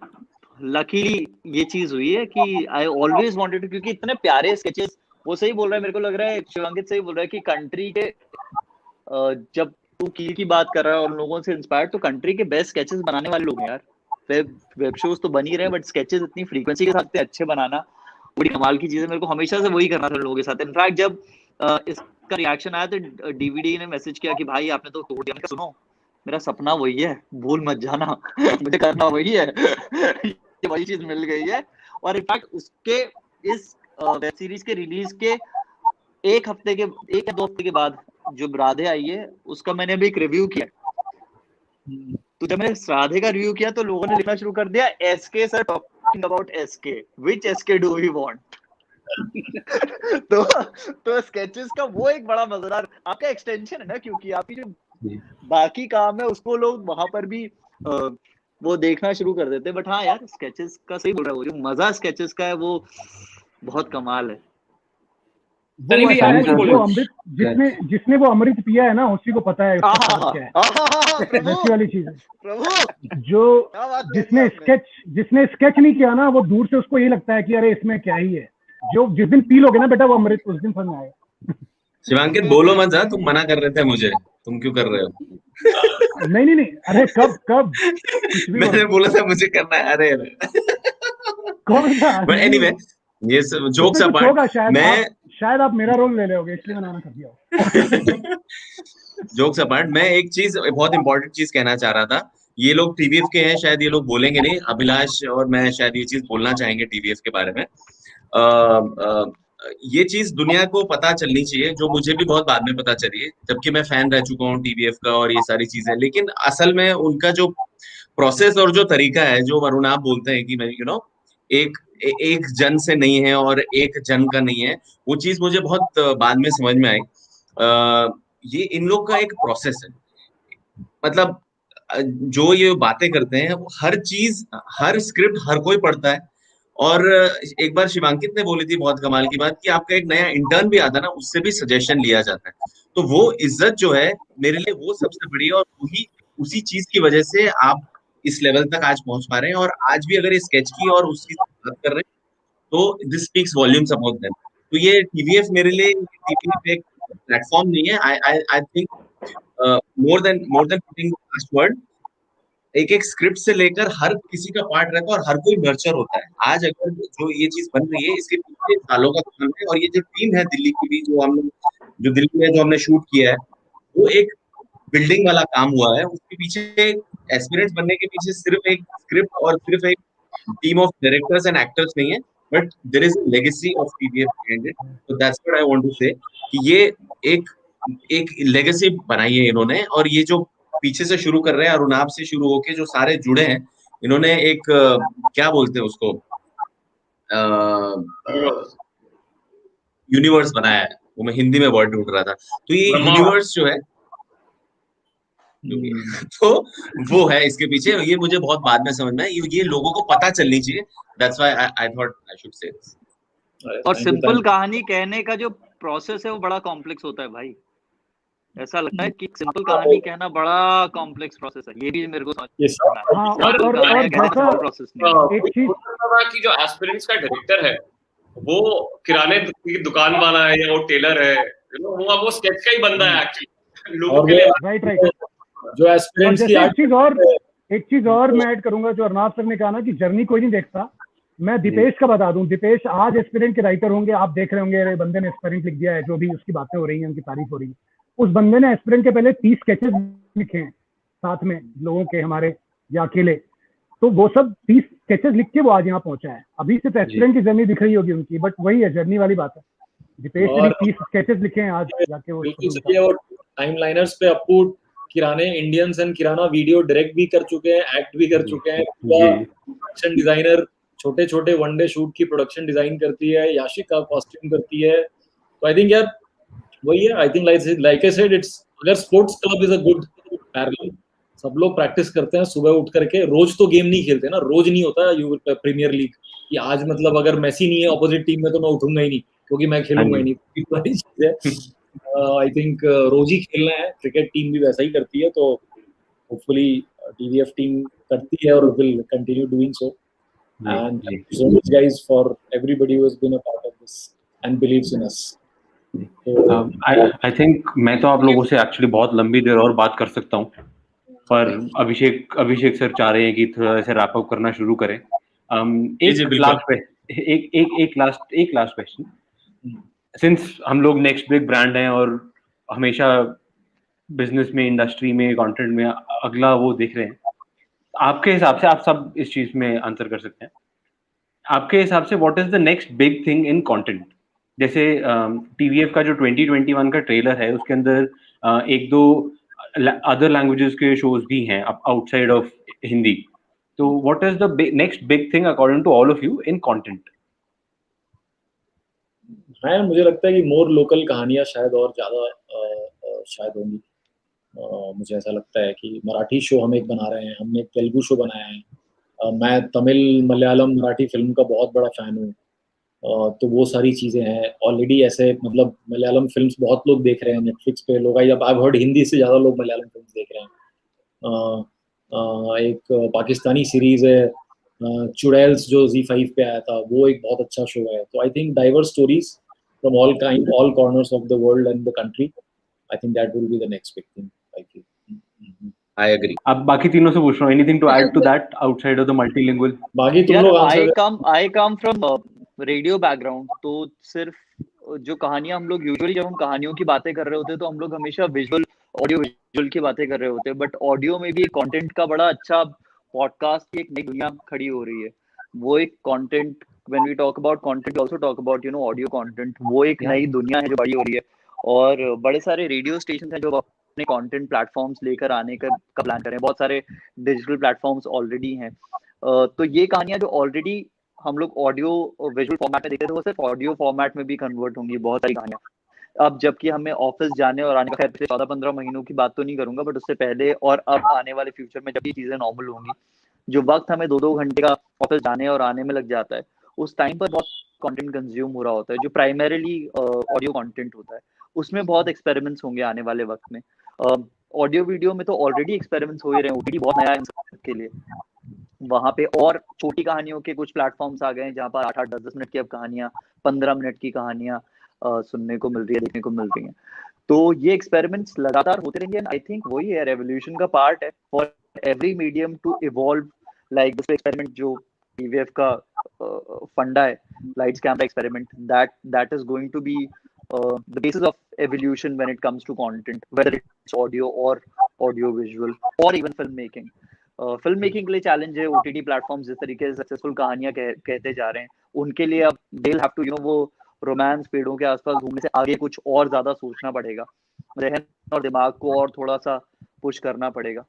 Speaker 7: लकीली ये चीज हुई है कि आई ऑलवेज वांटेड टू, क्योंकि इतने प्यारे स्केचेस, वो सही बोल रहा है, मेरे को लग रहा है शिवांकित सही बोल रहा है कि कंट्री के जब तू कील की बात कर रहा है और लोगों से इंस्पायर्ड, तो कंट्री के बेस्ट स्केचेस बनाने वाले लोग हैं यार। वेब शोज तो बन ही रहे हैं, बट स्केचेस इतनी फ्रीक्वेंसी के साथ अच्छे बनाना बड़ी कमाल की चीज है। मेरे को हमेशा से वही करना था लोगों के साथ। इनफैक्ट जब इसका रिएक्शन आया तो डीवीडी ने मैसेज किया कि भाई आपने तो तोड़ दिया। सुनो, मेरा सपना वही है, भूल मत जाना, मुझे करना वही है। ये वही चीज मिल गई है। और इनफैक्ट उसके इस वेब सीरीज के रिलीज के 1 या 2 हफ्ते के बाद जो राधे आई है उसका मैंने अभी एक रिव्यू किया। तो जब मैंने राधे का रिव्यू किया तो लोगों ने लिखना शुरू कर दिया, SK sir talking about SK, which SK do we want. तो स्केचेस का वो एक बड़ा मजेदार आपका एक्सटेंशन है ना, क्योंकि आपकी जो बाकी काम है उसको लोग वहां पर भी वो देखना शुरू कर देते। बट हाँ यार, स्केचेस का सही बोल रहा है, वो जो मजा स्केचेस का है वो बहुत कमाल है।
Speaker 3: सनी
Speaker 6: वो
Speaker 3: भाई
Speaker 6: ऐसा
Speaker 3: आप
Speaker 6: है
Speaker 3: कुछ
Speaker 6: कि
Speaker 3: बोलो।
Speaker 6: जो अमृत जिसने वो अमृत पिया है ना, उसी को पता है उसका स्वाद क्या है।
Speaker 7: प्रभु
Speaker 6: वैसी वाली चीज है।
Speaker 7: प्रभु
Speaker 6: जो
Speaker 7: क्या बात कर दी आपने।
Speaker 6: जिसने स्केच नहीं किया ना, वो दूर से उसको ये लगता है कि अरे इसमें क्या ही है। जो जिस दिन पी लोगे ना बेटा वो अमृत, उस दिन समझ में आएगा।
Speaker 5: शिवांकित बोलो मत जा, तुम मना कर रहे थे मुझे, तुम क्यों कर रहे हो?
Speaker 6: नहीं, अरे कब कुछ भी
Speaker 5: मैंने
Speaker 6: बोलो।
Speaker 5: बोला था मुझे करना है, अरे
Speaker 6: कौन सा?
Speaker 5: बट एनीवे, ये सब जोक्स
Speaker 6: इसमें कुछ होगा
Speaker 5: अपार्ट, मैं
Speaker 6: शायद आप मेरा रोल ले लोगे, इसलिए मैंने मना कर दिया।
Speaker 5: जोक्स अपार्ट, मैं एक चीज, बहुत इंपॉर्टेंट चीज कहना चाह रहा था। ये लोग टीवीएफ के हैं, शायद ये लोग बोलेंगे नहीं, अभिलाष और मैं शायद ये चीज बोलना चाहेंगे टीवीएफ के बारे में। ये चीज दुनिया को पता चलनी चाहिए, जो मुझे भी बहुत बाद में पता चली है, जबकि मैं फैन रह चुका हूँ टीवीएफ का और ये सारी चीजें। लेकिन असल में उनका जो प्रोसेस और जो तरीका है, जो वरुण आप बोलते हैं कि मैं एक एक जन से नहीं है और एक जन का नहीं है, वो चीज मुझे बहुत बाद में समझ में आई। ये इन लोग का एक प्रोसेस है, मतलब जो ये बातें करते हैं, हर चीज, हर स्क्रिप्ट हर कोई पढ़ता है। और एक बार शिवांकित ने बोली थी बहुत कमाल की बात, कि आपका एक नया इंटर्न भी आता है ना, उससे भी सजेशन लिया जाता है। तो वो इज्जत जो है मेरे लिए, वो सबसे बड़ी है, और वही उसी चीज की वजह से आप इस लेवल तक आज पहुंच पा रहे हैं। और आज भी अगर ये स्केच की और उसकी बात कर रहे हैं, तो this speaks volumes about them. तो ये टीवीएफ मेरे लिए, टीवीएफ एक प्लेटफॉर्म नहीं है। I think more than putting last word, एक एक स्क्रिप्ट से लेकर हर किसी का पार्ट रहता है और हर कोई नर्चर होता है। आज अगर जो ये चीज बन रही है, इसके पीछे सालों का काम है। और ये जो टीम है दिल्ली की भी, जो दिल्ली में जो हमने शूट किया है, वो एक बिल्डिंग वाला काम हुआ है। उसके पीछे एस्पिरेंट्स बनने के पीछे सिर्फ एक स्क्रिप्ट और सिर्फ एक team of directors and actors नहीं है, but there is a legacy of TVF behind it. तो that's what I want to say, कि ये एक एक लेगेसी बनाई है इन्होंने। और ये जो पीछे से शुरू कर रहे हैं, अरुणाब से शुरू होके जो सारे जुड़े हैं, इन्होंने एक क्या बोलते हैं उसको, यूनिवर्स बनाया है। वो मैं हिंदी में वर्ड ढूंढ रहा था। तो ये यूनिवर्स जो है, तो वो है इसके पीछे। ये मुझे बहुत बाद में समझ में आया, ये लोगों को पता चलनी चाहिए। That's why I thought I should say this.
Speaker 7: और सिंपल कहानी कहने का जो प्रोसेस है वो बड़ा कॉम्प्लेक्स होता है भाई। ऐसा लगता है कि सिंपल कहानी कहना बड़ा कॉम्प्लेक्स प्रोसेस है। ये भी मेरे को समझ में आया।
Speaker 6: हाँ, और जैसा
Speaker 7: प्रोसेस नहीं
Speaker 6: एक चीज
Speaker 4: कि जो एस्पिरेंट्स का डायरेक्टर है, वो किराने की दुकान वाला है या वो टेलर है, वो स्केच का ही बंदा है एक्चुअली लोगों के लिए।
Speaker 6: राइट।
Speaker 2: जो एस्पिरेंट्स की
Speaker 6: एक चीज और मैं ऐड करूंगा, जो अर्नाब सर ने कहा ना कि जर्नी कोई नहीं देखता। मैं दीपेश का बता दूं, दीपेश आज एस्पिरेंट के राइटर होंगे, आप देख रहे होंगे, अरे बंदे ने एस्पिरेंट लिख दिया है, जो भी उसकी बातें हो रही हैं, उनकी तारीफ हो रही है। उस बंदे ने एस्पिरेंट के पहले 30 स्केचेस लिखे हैं साथ में लोगों के, हमारे या अकेले। तो वो सब 30 स्केचेस लिख के वो आज यहाँ पहुंचा है। अभी सिर्फ एस्पिरेंट की जर्नी दिख रही होगी उनकी, बट वही है, जर्नी वाली बात है। दीपेश ने भी 30 स्केचेस लिखे हैं आज जाके वो।
Speaker 2: और टाइम लाइनर्स पे अपू किराने Indians and kirana video direct भी कर चुके हैं, एक्ट भी कर चुके हैं। प्रोडक्शन डिजाइनर छोटे छोटे वनडे शूट की प्रोडक्शन डिजाइन करती है, याशिका कॉस्ट्यूम करती है। तो आई थिंक यार वही है। I think like I said, it's अगर sports club is a good parallel. सब लोग प्रैक्टिस करते हैं सुबह उठ करके। रोज तो गेम नहीं खेलते ना, रोज नहीं होता प्रीमियर लीग कि आज मतलब अगर मेसी नहीं है ऑपोजिट टीम में तो मैं उठूंगा ही नहीं क्योंकि मैं खेलूंगा ही नहीं। आई थिंक रोज ही खेलना है। क्रिकेट टीम भी वैसा ही करती है, तो होपफुली टीवीएफ टीम करती है और will continue doing so. And thank you so much guys for everybody who has been a part of this and believes in us.
Speaker 1: I think मैं तो आप लोगों से एक्चुअली बहुत लंबी देर और बात कर सकता हूँ, पर अभिषेक सर चाह रहे हैं कि थोड़ा ऐसे रैप अप करना शुरू करें। एक लास्ट क्वेश्चन, सिंस हम लोग नेक्स्ट बिग ब्रांड हैं और हमेशा बिजनेस में, इंडस्ट्री में, कंटेंट में अगला वो देख रहे हैं, आपके हिसाब से, आप सब इस चीज में आंसर कर सकते हैं, आपके हिसाब से what is the next big thing in content? जैसे टीवीएफ का जो 2021 का ट्रेलर है, उसके अंदर एक दो अदर लैंग्वेजेस के शोज भी हैं आउटसाइड ऑफ हिंदी। तो what is the next big thing according to all of you in content?
Speaker 2: हाँ, मुझे लगता है कि मोर लोकल कहानियां शायद और ज्यादा शायद होंगी। मुझे ऐसा लगता है कि मराठी शो हम एक बना रहे हैं, हमने एक तेलुगु शो बनाया है, मैं तमिल मलयालम मराठी फिल्म का बहुत बड़ा फ़ैन हूँ, तो वो सारी चीज़ें हैं ऑलरेडी। ऐसे मतलब मलयालम फिल्म्स बहुत लोग देख रहे हैं नेटफ्लिक्स पे, लोग आई हर्ड हिंदी से ज़्यादा लोग मलयालम फिल्म्स देख रहे हैं। एक पाकिस्तानी सीरीज़ है चुड़ैल्स जो Z5 पे आया था, वो एक बहुत अच्छा शो है। तो I think diverse stories from all corners of the world and the country, I think that will be the next big thing I feel.
Speaker 5: I agree.
Speaker 1: अब बाकी तीनों से पूछ रहा हूँ, anything to add to that outside of the multilingual?
Speaker 2: बाकी तुम लोग
Speaker 7: I come from radio background, तो सिर्फ जो कहानियां हम लोग यूजुअली जब हम कहानियों की बातें कर रहे होते हैं तो हम लोग हमेशा ऑडियो विजुअल की बातें कर रहे होते हैं, बट ऑडियो में भी कंटेंट का बड़ा अच्छा पॉडकास्ट की एक नई दुनिया खड़ी हो रही है। वो एक content, when we talk about content we also talk about audio content, वो एक नई दुनिया है जो बड़ी हो रही है, और बड़े सारे रेडियो स्टेशन हैं जो अपने कंटेंट प्लेटफॉर्म्स लेकर आने का प्लान कर रहे हैं। बहुत सारे डिजिटल प्लेटफॉर्म्स ऑलरेडी हैं, तो ये कहानियां जो ऑलरेडी हम लोग ऑडियो विजुअल फॉर्मेट में देखते थे वो सिर्फ ऑडियो फॉर्मेट में भी कन्वर्ट होंगी बहुत सारी कहानियां। अब जबकि हमें ऑफिस जाने और आने का, खैर पिछले 14-15 महीनों की बात तो नहीं करूंगा, बट उससे पहले और अब आने वाले फ्यूचर में जब ये चीजें नॉर्मल होंगी, जो वक्त हमें 2-2 घंटे का ऑफिस जाने और आने में लग जाता है, उस टाइम पर बहुत कंटेंट कंज्यूम हो रहा होता है जो प्राइमरीली ऑडियो कंटेंट होता है। उसमें बहुत एक्सपेरिमेंट्स होंगे आने वाले वक्त में। ऑडियो वीडियो में तो ऑलरेडी एक्सपेरिमेंट्स हो ही रहे हैं, ओटीटी बहुत नया है इन सबके लिए। वहां पे और छोटी कहानियों के कुछ प्लेटफॉर्म्स आ गए हैं जहाँ पर 8-8, 10-10 मिनट की अब कहानियां, 15 मिनट की कहानियां सुनने को मिल रही है, देखने को मिल रही है। तो ये एक्सपेरिमेंट्स लगातार होते रहेंगे, एंड आई थिंक वही है, रेवोल्यूशन का पार्ट है for every medium to evolve. Like this experiment जो टीवीएफ का फंडा है, lights camera experiment, that is going to be the basis of evolution when it comes to content, whether it's audio or audio visual or even filmmaking. Film making के लिए challenge है OTT platforms जिस तरीके से successful कहानियां कहते जा रहे हैं, उनके लिए अब दे विल हैव टू वो रोमांस पेड़ों के आसपास घूमने से आगे कुछ और ज्यादा सोचना पड़ेगा, रहन और दिमाग को और थोड़ा सा पुश करना पड़ेगा।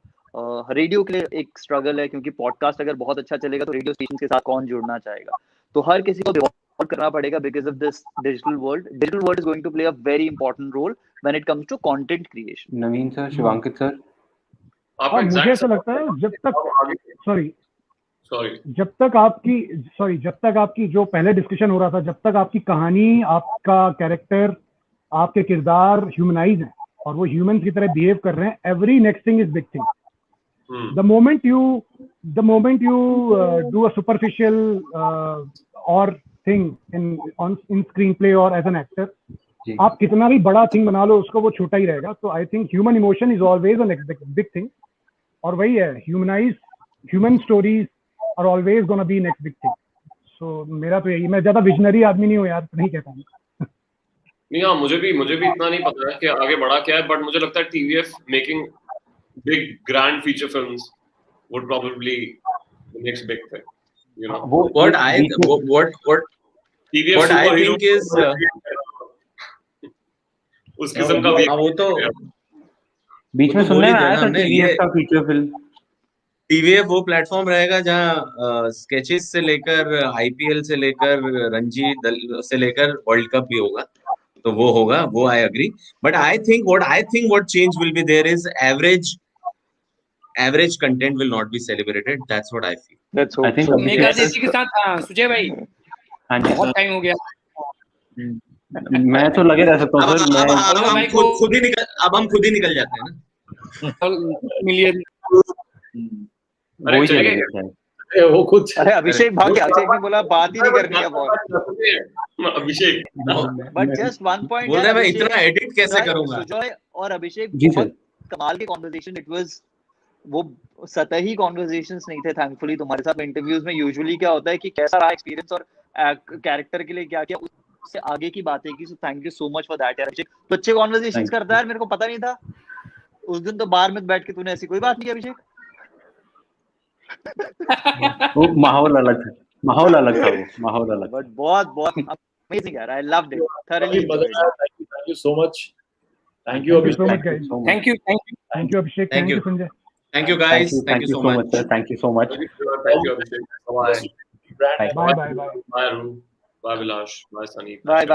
Speaker 7: रेडियो के लिए एक स्ट्रगल है, क्योंकि पॉडकास्ट अगर बहुत अच्छा चलेगा तो रेडियो स्टेशन के साथ कौन जुड़ना चाहेगा, तो हर किसी को करना पड़ेगा because of this digital world is going to play a very important role when it comes to content creation.
Speaker 1: Naveen sir, Shivankit sir,
Speaker 6: मुझे ऐसा लगता है जब तक आपकी जो पहले डिस्कशन हो रहा था, जब तक आपकी कहानी, आपका कैरेक्टर, आपके किरदार ह्यूमनाइज है और वो ह्यूमन की तरह बिहेव कर रहे हैं, every next thing is big thing. The moment you do a superficial or thing in screenplay or as an actor, आप कितना भी बड़ा थिंग बना लो उसको वो छोटा ही रहेगा। तो I think human emotion is always a big thing, और वही है, human stories are always gonna be next big thing. So मेरा तो यही, मैं ज्यादा विजनरी आदमी नहीं हूँ यार, नहीं कहता हूँ।
Speaker 4: नहीं हाँ, मुझे भी इतना नहीं पता है कि आगे बढ़ा क्या है, बट मुझे लगता है TVF making big grand feature films would probably the next big thing,
Speaker 5: what I think is
Speaker 4: उस किस्म का
Speaker 5: वो तो
Speaker 1: बीच में सुनने में आया था टीवीएफ का फीचर फिल्म।
Speaker 5: टीवीएफ वो प्लेटफॉर्म रहेगा जहाँ स्केचेस से लेकर आईपीएल से लेकर रणजी से लेकर वर्ल्ड कप भी होगा, तो वो होगा, वो I agree. But I think what change will be there is average content will not be celebrated. That's what I feel.
Speaker 7: That's hope.
Speaker 1: I think
Speaker 3: mega देसी के साथ सुजय भाई,
Speaker 1: हाँ जी,
Speaker 3: बहुत टाइम हो गया।
Speaker 1: मैं तो लगे रह सकता हूँ सर।
Speaker 5: हम खुद ही निकल जाते हैं ना
Speaker 3: मिलियन।
Speaker 2: वो खुद,
Speaker 7: अरे अभिषेक भाग गया, अभिषेक ने बोला बात ही नहीं करनी है बहुत।
Speaker 4: अभिषेक
Speaker 7: बट जस्ट वन पॉइंट,
Speaker 5: बोल रहे मैं इतना एडिट कैसे करूंगा।
Speaker 7: सुजय और अभिषेक
Speaker 1: जी सर,
Speaker 7: कमाल की कॉन्वर्सेशन, इट वाज वो सतही कॉन्वर्सेशंस नहीं थे थैंकफुली। तुम्हारे साथ इंटरव्यूज में यूजुअली क्या होता है कि कैसा रहा एक्सपीरियंस और कैरेक्टर के लिए क्या किया, उससे आगे की बातें की। So thank you so much for that यार। तो अच्छे कॉन्वर्सेशंस करता है, मेरे को पता नहीं था उस दिन, तो बार में बैठ के तूने ऐसी कोई बात नहीं की अभिषेक।
Speaker 1: वो माहौल अलग था,
Speaker 7: बट बहुत अमेजिंग यार, I loved it thoroughly।
Speaker 2: Thank you so much, thank you Abhishek,
Speaker 3: thank you
Speaker 6: Abhishek, thank you Sanjay,
Speaker 5: thank you guys, thank you so much,
Speaker 1: thank you so much,
Speaker 4: thank you Abhishek,
Speaker 6: bye
Speaker 4: bye Vilas, bye Sunny,
Speaker 7: bye.